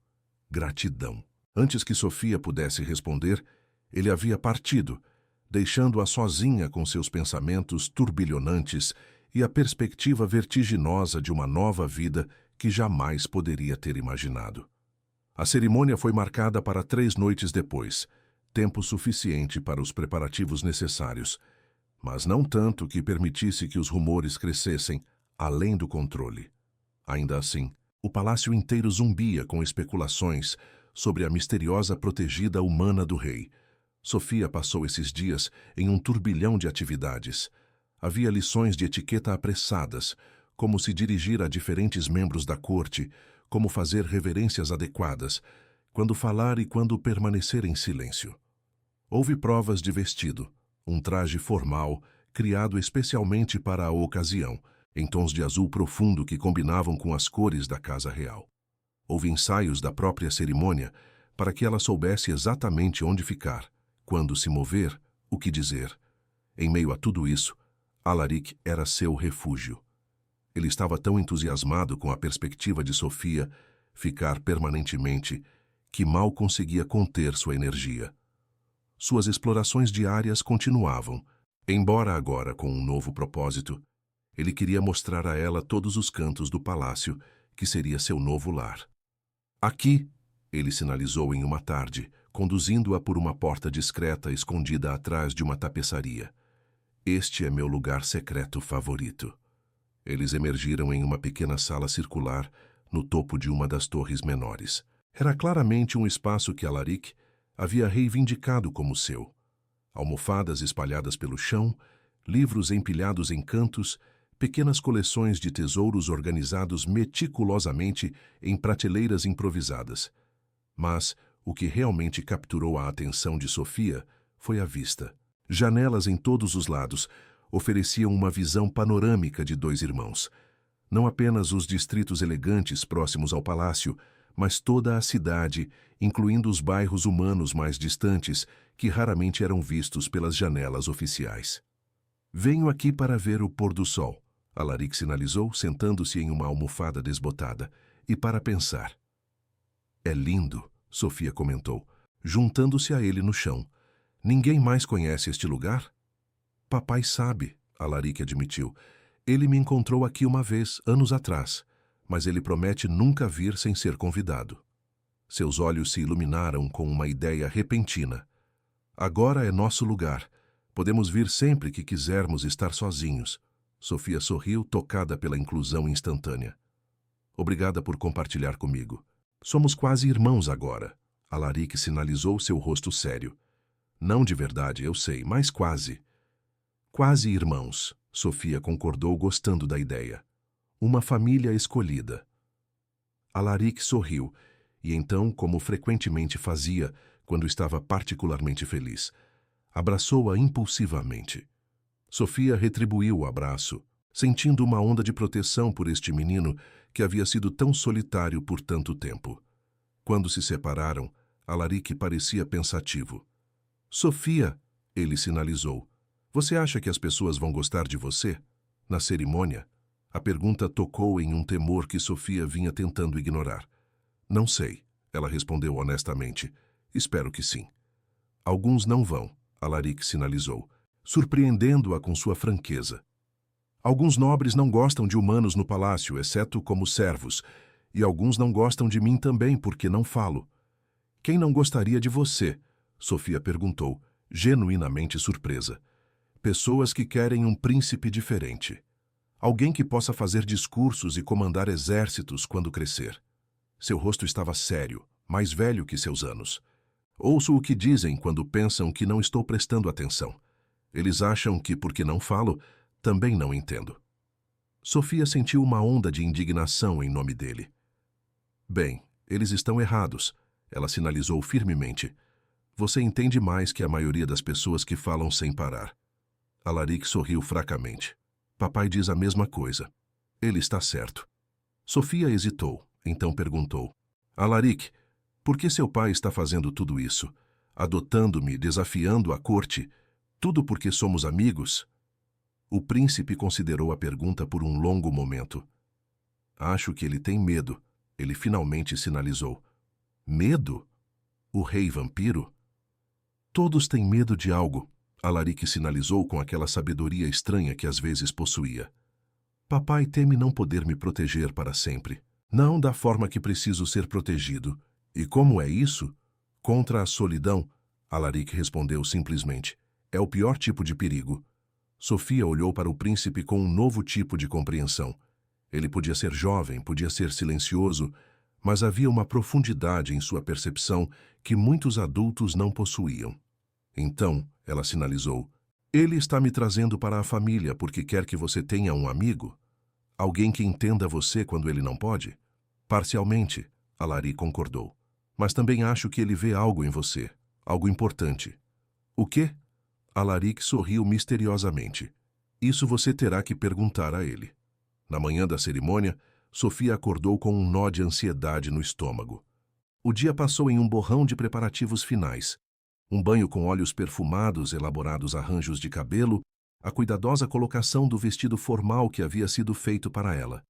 Gratidão. Antes que Sofia pudesse responder, ele havia partido, deixando-a sozinha com seus pensamentos turbilhonantes e a perspectiva vertiginosa de uma nova vida que jamais poderia ter imaginado. A cerimônia foi marcada para 3 noites depois, tempo suficiente para os preparativos necessários, mas não tanto que permitisse que os rumores crescessem além do controle. Ainda assim, o palácio inteiro zumbia com especulações sobre a misteriosa protegida humana do rei. Sofia passou esses dias em um turbilhão de atividades. Havia lições de etiqueta apressadas, como se dirigir a diferentes membros da corte, como fazer reverências adequadas, quando falar e quando permanecer em silêncio. Houve provas de vestido, um traje formal, criado especialmente para a ocasião, em tons de azul profundo que combinavam com as cores da casa real. Houve ensaios da própria cerimônia, para que ela soubesse exatamente onde ficar, quando se mover, o que dizer. Em meio a tudo isso, Alaric era seu refúgio. Ele estava tão entusiasmado com a perspectiva de Sofia ficar permanentemente que mal conseguia conter sua energia. Suas explorações diárias continuavam, embora agora com um novo propósito. Ele queria mostrar a ela todos os cantos do palácio, que seria seu novo lar. Aqui, ele sinalizou em uma tarde, conduzindo-a por uma porta discreta escondida atrás de uma tapeçaria. Este é meu lugar secreto favorito. Eles emergiram em uma pequena sala circular, no topo de uma das torres menores. Era claramente um espaço que Alaric havia reivindicado como seu. Almofadas espalhadas pelo chão, livros empilhados em cantos, pequenas coleções de tesouros organizados meticulosamente em prateleiras improvisadas. Mas o que realmente capturou a atenção de Sofia foi a vista. Janelas em todos os lados ofereciam uma visão panorâmica de 2 irmãos. Não apenas os distritos elegantes próximos ao palácio, mas toda a cidade, incluindo os bairros humanos mais distantes, que raramente eram vistos pelas janelas oficiais. Venho aqui para ver o pôr do sol, Alaric sinalizou, sentando-se em uma almofada desbotada, e para pensar. É lindo, Sofia comentou, juntando-se a ele no chão. Ninguém mais conhece este lugar? Papai sabe, Alaric admitiu. Ele me encontrou aqui uma vez, anos atrás, mas ele promete nunca vir sem ser convidado. Seus olhos se iluminaram com uma ideia repentina. Agora é nosso lugar. Podemos vir sempre que quisermos estar sozinhos. Sofia sorriu, tocada pela inclusão instantânea. Obrigada por compartilhar comigo. Somos quase irmãos agora. Alaric sinalizou seu rosto sério. Não de verdade, eu sei, mas quase. Quase irmãos, Sofia concordou, gostando da ideia. Uma família escolhida. Alaric sorriu, e então, como frequentemente fazia quando estava particularmente feliz, abraçou-a impulsivamente. Sofia retribuiu o abraço, sentindo uma onda de proteção por este menino que havia sido tão solitário por tanto tempo. Quando se separaram, Alaric parecia pensativo. Sofia, ele sinalizou, você acha que as pessoas vão gostar de você? Na cerimônia, a pergunta tocou em um temor que Sofia vinha tentando ignorar. Não sei, ela respondeu honestamente. Espero que sim. Alguns não vão, Alaric sinalizou, surpreendendo-a com sua franqueza. Alguns nobres não gostam de humanos no palácio, exceto como servos, e alguns não gostam de mim também porque não falo. Quem não gostaria de você? Sofia perguntou, genuinamente surpresa. Pessoas que querem um príncipe diferente. Alguém que possa fazer discursos e comandar exércitos quando crescer. Seu rosto estava sério, mais velho que seus anos. Ouço o que dizem quando pensam que não estou prestando atenção. Eles acham que, porque não falo, também não entendo. Sofia sentiu uma onda de indignação em nome dele. Bem, eles estão errados, ela sinalizou firmemente. Você entende mais que a maioria das pessoas que falam sem parar. Alaric sorriu fracamente. Papai diz a mesma coisa. Ele está certo. Sofia hesitou, então perguntou. Alaric, por que seu pai está fazendo tudo isso? Adotando-me, desafiando a corte? Tudo porque somos amigos? O príncipe considerou a pergunta por um longo momento. Acho que ele tem medo, ele finalmente sinalizou. Medo? O rei vampiro? Todos têm medo de algo, Alaric sinalizou com aquela sabedoria estranha que às vezes possuía. Papai teme não poder me proteger para sempre. Não da forma que preciso ser protegido. E como é isso? Contra a solidão, Alaric respondeu simplesmente. É o pior tipo de perigo. Sofia olhou para o príncipe com um novo tipo de compreensão. Ele podia ser jovem, podia ser silencioso, mas havia uma profundidade em sua percepção que muitos adultos não possuíam. Então, ela sinalizou, ele está me trazendo para a família porque quer que você tenha um amigo? Alguém que entenda você quando ele não pode? Parcialmente, Alaric concordou. Mas também acho que ele vê algo em você, algo importante. O quê? Alaric sorriu misteriosamente. Isso você terá que perguntar a ele. Na manhã da cerimônia, Sofia acordou com um nó de ansiedade no estômago. O dia passou em um borrão de preparativos finais. Um banho com óleos perfumados, elaborados arranjos de cabelo, a cuidadosa colocação do vestido formal que havia sido feito para ela.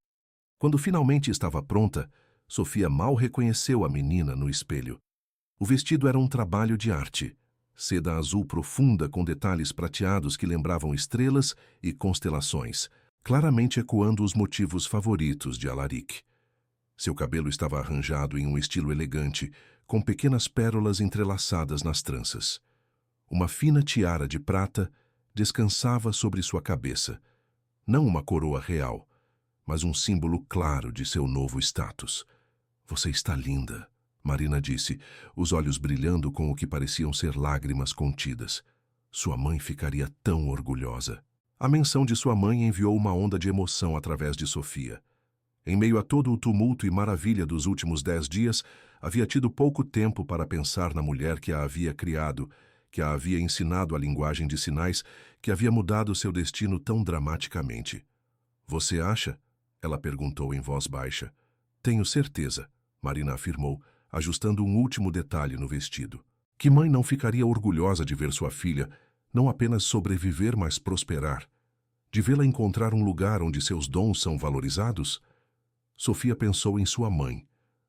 Quando finalmente estava pronta, Sofia mal reconheceu a menina no espelho. O vestido era um trabalho de arte. Seda azul profunda com detalhes prateados que lembravam estrelas e constelações, claramente ecoando os motivos favoritos de Alaric. Seu cabelo estava arranjado em um estilo elegante, com pequenas pérolas entrelaçadas nas tranças. Uma fina tiara de prata descansava sobre sua cabeça. Não uma coroa real, mas um símbolo claro de seu novo status. Você está linda, Marina disse, os olhos brilhando com o que pareciam ser lágrimas contidas. Sua mãe ficaria tão orgulhosa. A menção de sua mãe enviou uma onda de emoção através de Sofia. Em meio a todo o tumulto e maravilha dos últimos 10 dias, havia tido pouco tempo para pensar na mulher que a havia criado, que a havia ensinado a linguagem de sinais, que havia mudado seu destino tão dramaticamente. Você acha? Ela perguntou em voz baixa. Tenho certeza, Marina afirmou, ajustando um último detalhe no vestido. Que mãe não ficaria orgulhosa de ver sua filha não apenas sobreviver, mas prosperar? De vê-la encontrar um lugar onde seus dons são valorizados? Sofia pensou em sua mãe,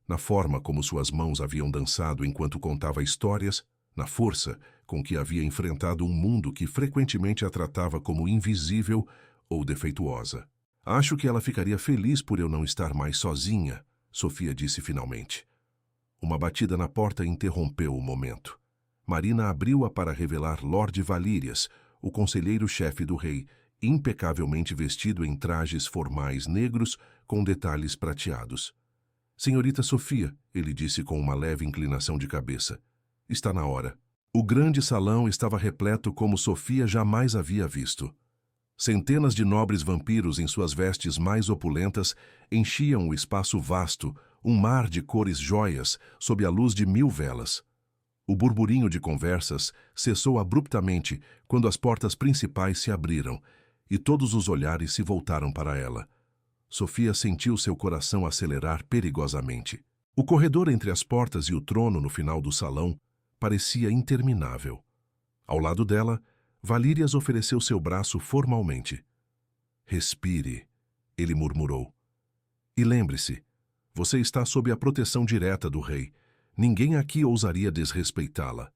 na forma como suas mãos haviam dançado enquanto contava histórias, na força com que havia enfrentado um mundo que frequentemente a tratava como invisível ou defeituosa. Acho que ela ficaria feliz por eu não estar mais sozinha, Sofia disse finalmente. Uma batida na porta interrompeu o momento. Marina abriu-a para revelar Lord Valírias, o conselheiro-chefe do rei, impecavelmente vestido em trajes formais negros com detalhes prateados. Senhorita Sofia, ele disse com uma leve inclinação de cabeça. Está na hora. O grande salão estava repleto como Sofia jamais havia visto. Centenas de nobres vampiros em suas vestes mais opulentas enchiam o espaço vasto, um mar de cores jóias sob a luz de 1000 velas. O burburinho de conversas cessou abruptamente quando as portas principais se abriram e todos os olhares se voltaram para ela. Sofia sentiu seu coração acelerar perigosamente. O corredor entre as portas e o trono no final do salão parecia interminável. Ao lado dela, Valírias ofereceu seu braço formalmente. Respire, ele murmurou. E lembre-se, você está sob a proteção direta do rei. Ninguém aqui ousaria desrespeitá-la.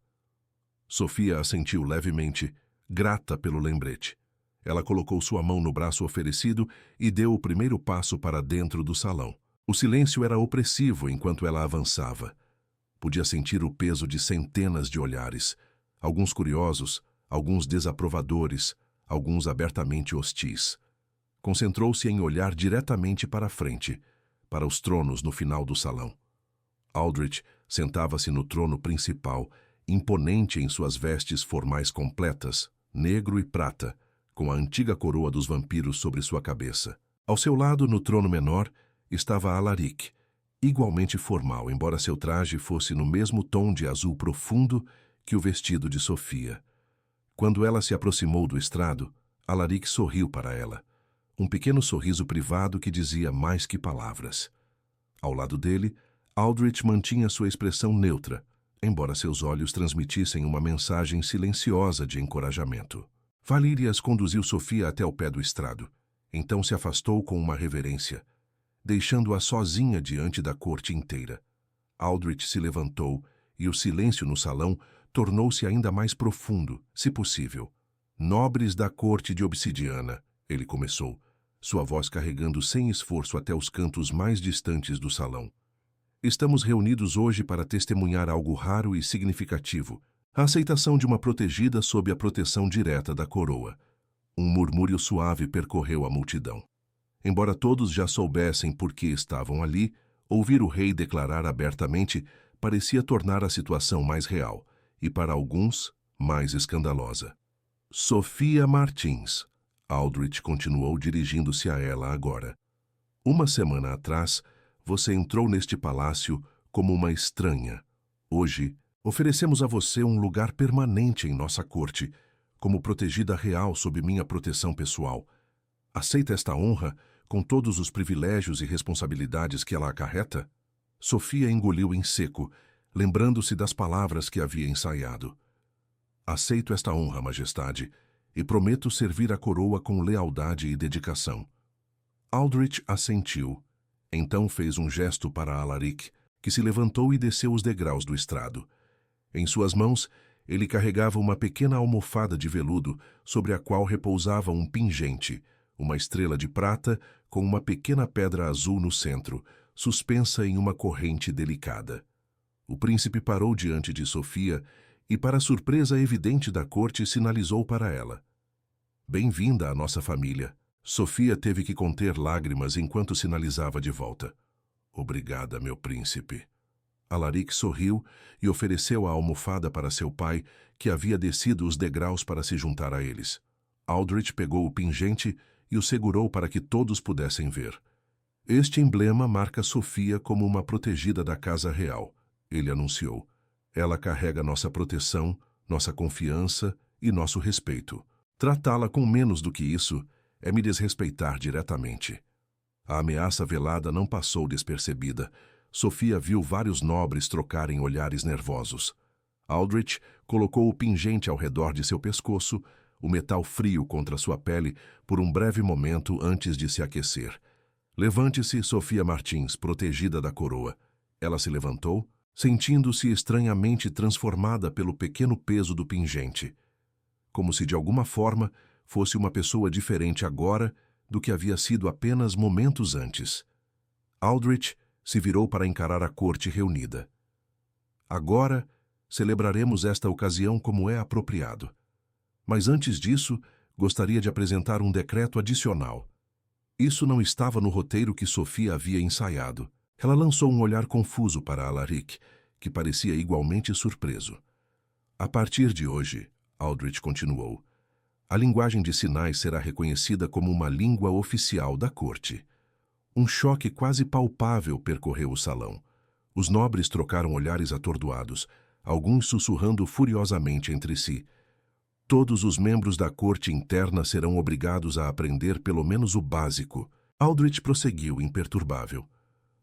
Sofia assentiu levemente, grata pelo lembrete. Ela colocou sua mão no braço oferecido e deu o primeiro passo para dentro do salão. O silêncio era opressivo enquanto ela avançava. Podia sentir o peso de centenas de olhares, alguns curiosos, alguns desaprovadores, alguns abertamente hostis. Concentrou-se em olhar diretamente para a frente, para os tronos no final do salão. Aldrich sentava-se no trono principal, imponente em suas vestes formais completas, negro e prata, com a antiga coroa dos vampiros sobre sua cabeça. Ao seu lado, no trono menor, estava Alaric, igualmente formal, embora seu traje fosse no mesmo tom de azul profundo que o vestido de Sofia. Quando ela se aproximou do estrado, Alaric sorriu para ela, um pequeno sorriso privado que dizia mais que palavras. Ao lado dele, Aldrich mantinha sua expressão neutra, embora seus olhos transmitissem uma mensagem silenciosa de encorajamento. Valírias conduziu Sofia até o pé do estrado, então se afastou com uma reverência, deixando-a sozinha diante da corte inteira. Aldrich se levantou e o silêncio no salão tornou-se ainda mais profundo, se possível. Nobres da corte de Obsidiana, ele começou, sua voz carregando sem esforço até os cantos mais distantes do salão. Estamos reunidos hoje para testemunhar algo raro e significativo, a aceitação de uma protegida sob a proteção direta da coroa. Um murmúrio suave percorreu a multidão. Embora todos já soubessem por que estavam ali, ouvir o rei declarar abertamente parecia tornar a situação mais real, e para alguns, mais escandalosa. Sofia Martins, Aldrich continuou dirigindo-se a ela agora. Uma semana atrás, você entrou neste palácio como uma estranha. Hoje, oferecemos a você um lugar permanente em nossa corte, como protegida real sob minha proteção pessoal. Aceita esta honra com todos os privilégios e responsabilidades que ela acarreta? Sofia engoliu em seco, lembrando-se das palavras que havia ensaiado. Aceito esta honra, majestade, e prometo servir a coroa com lealdade e dedicação. Aldrich assentiu. Então fez um gesto para Alaric, que se levantou e desceu os degraus do estrado. Em suas mãos, ele carregava uma pequena almofada de veludo sobre a qual repousava um pingente, uma estrela de prata com uma pequena pedra azul no centro, suspensa em uma corrente delicada. O príncipe parou diante de Sofia e, para surpresa evidente da corte, sinalizou para ela. Bem-vinda à nossa família. Sofia teve que conter lágrimas enquanto sinalizava de volta. Obrigada, meu príncipe. Alaric sorriu e ofereceu a almofada para seu pai, que havia descido os degraus para se juntar a eles. Aldrich pegou o pingente e o segurou para que todos pudessem ver. Este emblema marca Sofia como uma protegida da Casa Real, ele anunciou. Ela carrega nossa proteção, nossa confiança e nosso respeito. Tratá-la com menos do que isso é me desrespeitar diretamente. A ameaça velada não passou despercebida. Sofia viu vários nobres trocarem olhares nervosos. Aldrich colocou o pingente ao redor de seu pescoço, o metal frio contra sua pele, por um breve momento antes de se aquecer. Levante-se, Sofia Martins, protegida da coroa. Ela se levantou, sentindo-se estranhamente transformada pelo pequeno peso do pingente. Como se de alguma forma fosse uma pessoa diferente agora do que havia sido apenas momentos antes. Aldrich se virou para encarar a corte reunida. Agora, celebraremos esta ocasião como é apropriado. Mas antes disso, gostaria de apresentar um decreto adicional. Isso não estava no roteiro que Sofia havia ensaiado. Ela lançou um olhar confuso para Alaric, que parecia igualmente surpreso. A partir de hoje, Aldrich continuou, a linguagem de sinais será reconhecida como uma língua oficial da corte. Um choque quase palpável percorreu o salão. Os nobres trocaram olhares atordoados, alguns sussurrando furiosamente entre si. Todos os membros da corte interna serão obrigados a aprender pelo menos o básico. Aldrich prosseguiu, imperturbável.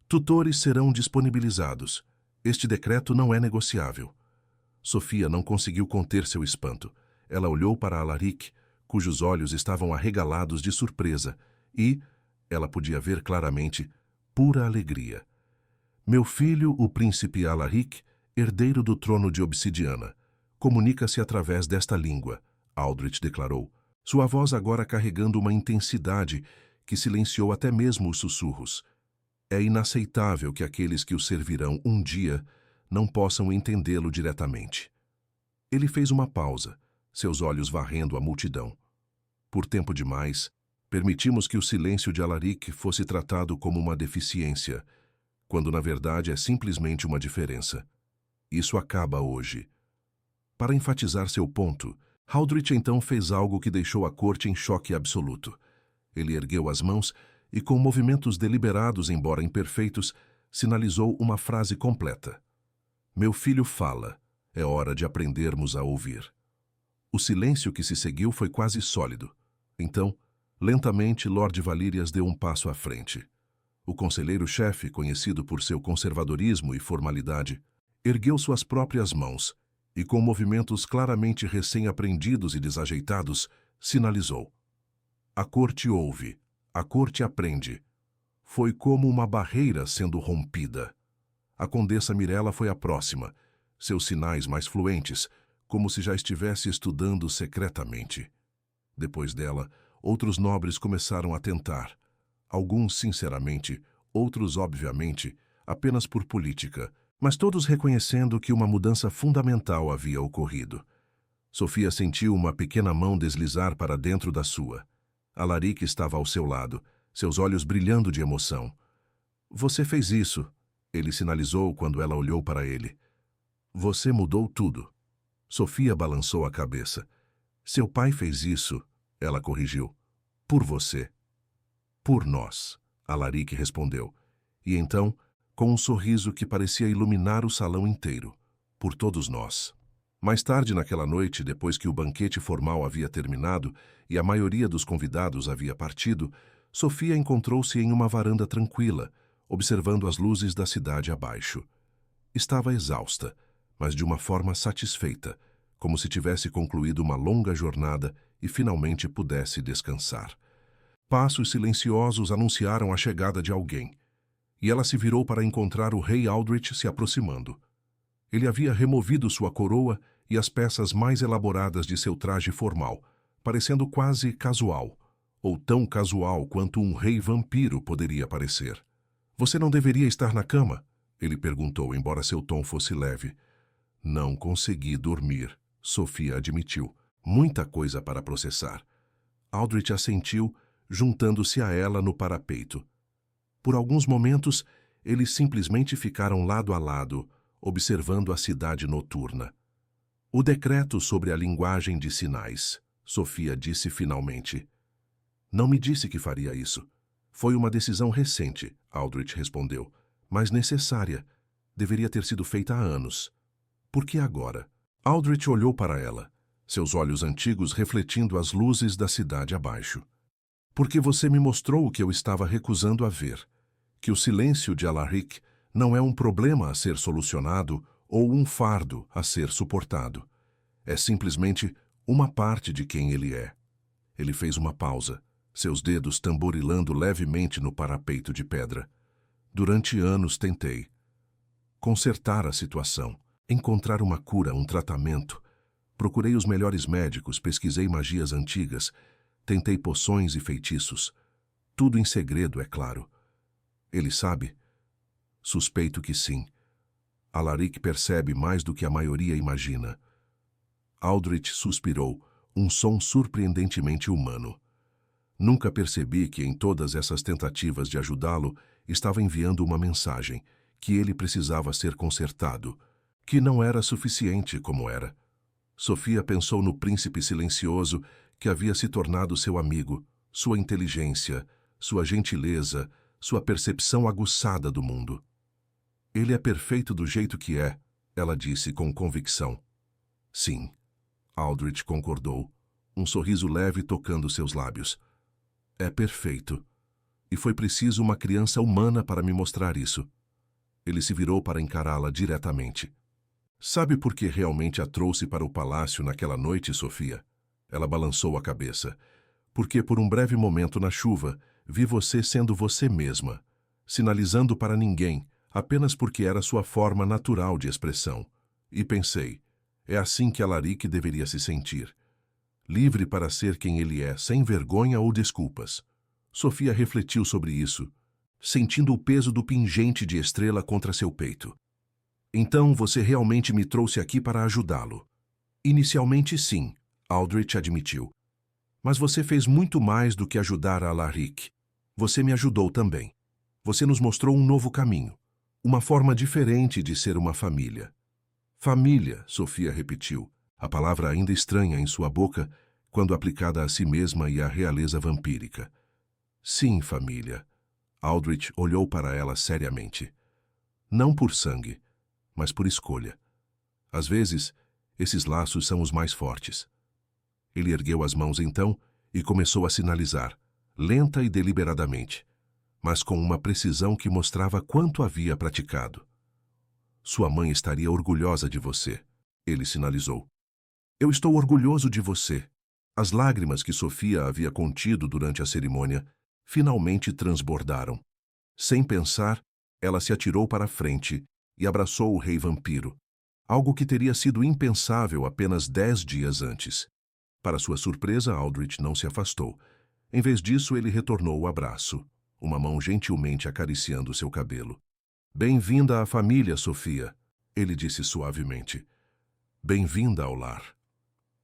Tutores serão disponibilizados. Este decreto não é negociável. Sofia não conseguiu conter seu espanto. Ela olhou para Alaric, cujos olhos estavam arregalados de surpresa, e, ela podia ver claramente, pura alegria. Meu filho, o príncipe Alaric, herdeiro do trono de obsidiana, comunica-se através desta língua, Aldrich declarou, sua voz agora carregando uma intensidade que silenciou até mesmo os sussurros. É inaceitável que aqueles que o servirão um dia não possam entendê-lo diretamente. Ele fez uma pausa, seus olhos varrendo a multidão. Por tempo demais, permitimos que o silêncio de Alaric fosse tratado como uma deficiência, quando na verdade é simplesmente uma diferença. Isso acaba hoje. Para enfatizar seu ponto, Aldrich então fez algo que deixou a corte em choque absoluto. Ele ergueu as mãos e, com movimentos deliberados, embora imperfeitos, sinalizou uma frase completa. Meu filho fala. É hora de aprendermos a ouvir. O silêncio que se seguiu foi quase sólido. Então, lentamente, Lord Valírias deu um passo à frente. O conselheiro-chefe, conhecido por seu conservadorismo e formalidade, ergueu suas próprias mãos e, com movimentos claramente recém-aprendidos e desajeitados, sinalizou. A corte ouve, a corte aprende. Foi como uma barreira sendo rompida. A condessa Mirella foi a próxima, seus sinais mais fluentes, como se já estivesse estudando secretamente. Depois dela, outros nobres começaram a tentar. Alguns sinceramente, outros obviamente, apenas por política, mas todos reconhecendo que uma mudança fundamental havia ocorrido. Sofia sentiu uma pequena mão deslizar para dentro da sua. Alaric estava ao seu lado, seus olhos brilhando de emoção. Você fez isso, ele sinalizou quando ela olhou para ele. Você mudou tudo. Sofia balançou a cabeça. Seu pai fez isso, ela corrigiu. Por você. Por nós, Alaric respondeu. E então, com um sorriso que parecia iluminar o salão inteiro. Por todos nós. Mais tarde naquela noite, depois que o banquete formal havia terminado e a maioria dos convidados havia partido, Sofia encontrou-se em uma varanda tranquila, observando as luzes da cidade abaixo. Estava exausta, mas de uma forma satisfeita, como se tivesse concluído uma longa jornada e finalmente pudesse descansar. Passos silenciosos anunciaram a chegada de alguém, e ela se virou para encontrar o rei Aldrich se aproximando. Ele havia removido sua coroa e as peças mais elaboradas de seu traje formal, parecendo quase casual, ou tão casual quanto um rei vampiro poderia parecer. Você não deveria estar na cama? Ele perguntou, embora seu tom fosse leve. Não consegui dormir, Sofia admitiu. Muita coisa para processar. Aldrich assentiu, juntando-se a ela no parapeito. Por alguns momentos, eles simplesmente ficaram lado a lado, observando a cidade noturna. O decreto sobre a linguagem de sinais, Sofia disse finalmente. Não me disse que faria isso. Foi uma decisão recente, Aldrich respondeu, mas necessária. Deveria ter sido feita há anos. Por que agora? Aldrich olhou para ela, seus olhos antigos refletindo as luzes da cidade abaixo. Porque você me mostrou o que eu estava recusando a ver, que o silêncio de Alaric não é um problema a ser solucionado ou um fardo a ser suportado. É simplesmente uma parte de quem ele é. Ele fez uma pausa, seus dedos tamborilando levemente no parapeito de pedra. Durante anos tentei consertar a situação, encontrar uma cura, um tratamento. Procurei os melhores médicos, pesquisei magias antigas, tentei poções e feitiços. Tudo em segredo, é claro. Ele sabe? Suspeito que sim. Alaric percebe mais do que a maioria imagina. Aldrich suspirou, um som surpreendentemente humano. Nunca percebi que em todas essas tentativas de ajudá-lo estava enviando uma mensagem, que ele precisava ser consertado, que não era suficiente como era. Sofia pensou no príncipe silencioso que havia se tornado seu amigo, sua inteligência, sua gentileza, sua percepção aguçada do mundo. Ele é perfeito do jeito que é, ela disse com convicção. Sim, Aldrich concordou, um sorriso leve tocando seus lábios. É perfeito. E foi preciso uma criança humana para me mostrar isso. Ele se virou para encará-la diretamente. Sabe por que realmente a trouxe para o palácio naquela noite, Sofia? Ela balançou a cabeça. Porque por um breve momento na chuva, vi você sendo você mesma, sinalizando para ninguém, apenas porque era sua forma natural de expressão. E pensei, é assim que Alaric deveria se sentir. Livre para ser quem ele é, sem vergonha ou desculpas. Sofia refletiu sobre isso, sentindo o peso do pingente de estrela contra seu peito. Então você realmente me trouxe aqui para ajudá-lo. Inicialmente sim, Aldrich admitiu. Mas você fez muito mais do que ajudar a Alaric. Você me ajudou também. Você nos mostrou um novo caminho, uma forma diferente de ser uma família. Família, Sofia repetiu, a palavra ainda estranha em sua boca quando aplicada a si mesma e à realeza vampírica. Sim, família. Aldrich olhou para ela seriamente. Não por sangue, mas por escolha. Às vezes, esses laços são os mais fortes. Ele ergueu as mãos então e começou a sinalizar, lenta e deliberadamente, mas com uma precisão que mostrava quanto havia praticado. Sua mãe estaria orgulhosa de você, ele sinalizou. Eu estou orgulhoso de você. As lágrimas que Sofia havia contido durante a cerimônia finalmente transbordaram. Sem pensar, ela se atirou para a frente e abraçou o rei vampiro, algo que teria sido impensável apenas 10 dias antes. Para sua surpresa, Aldrich não se afastou. Em vez disso, ele retornou o abraço, uma mão gentilmente acariciando seu cabelo. Bem-vinda à família, Sofia, ele disse suavemente. Bem-vinda ao lar.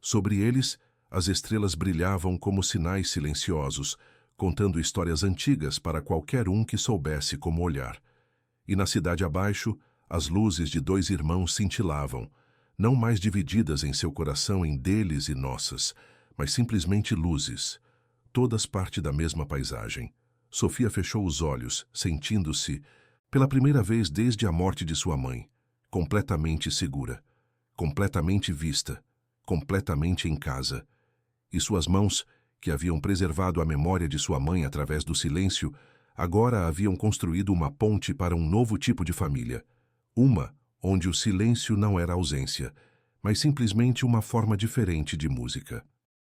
Sobre eles, as estrelas brilhavam como sinais silenciosos, contando histórias antigas para qualquer um que soubesse como olhar. E na cidade abaixo, as luzes de 2 irmãos cintilavam, não mais divididas em seu coração em deles e nossas, mas simplesmente luzes, todas parte da mesma paisagem. Sofia fechou os olhos, sentindo-se, pela primeira vez desde a morte de sua mãe, completamente segura, completamente vista, completamente em casa. E suas mãos, que haviam preservado a memória de sua mãe através do silêncio, agora haviam construído uma ponte para um novo tipo de família. Uma onde o silêncio não era ausência, mas simplesmente uma forma diferente de música.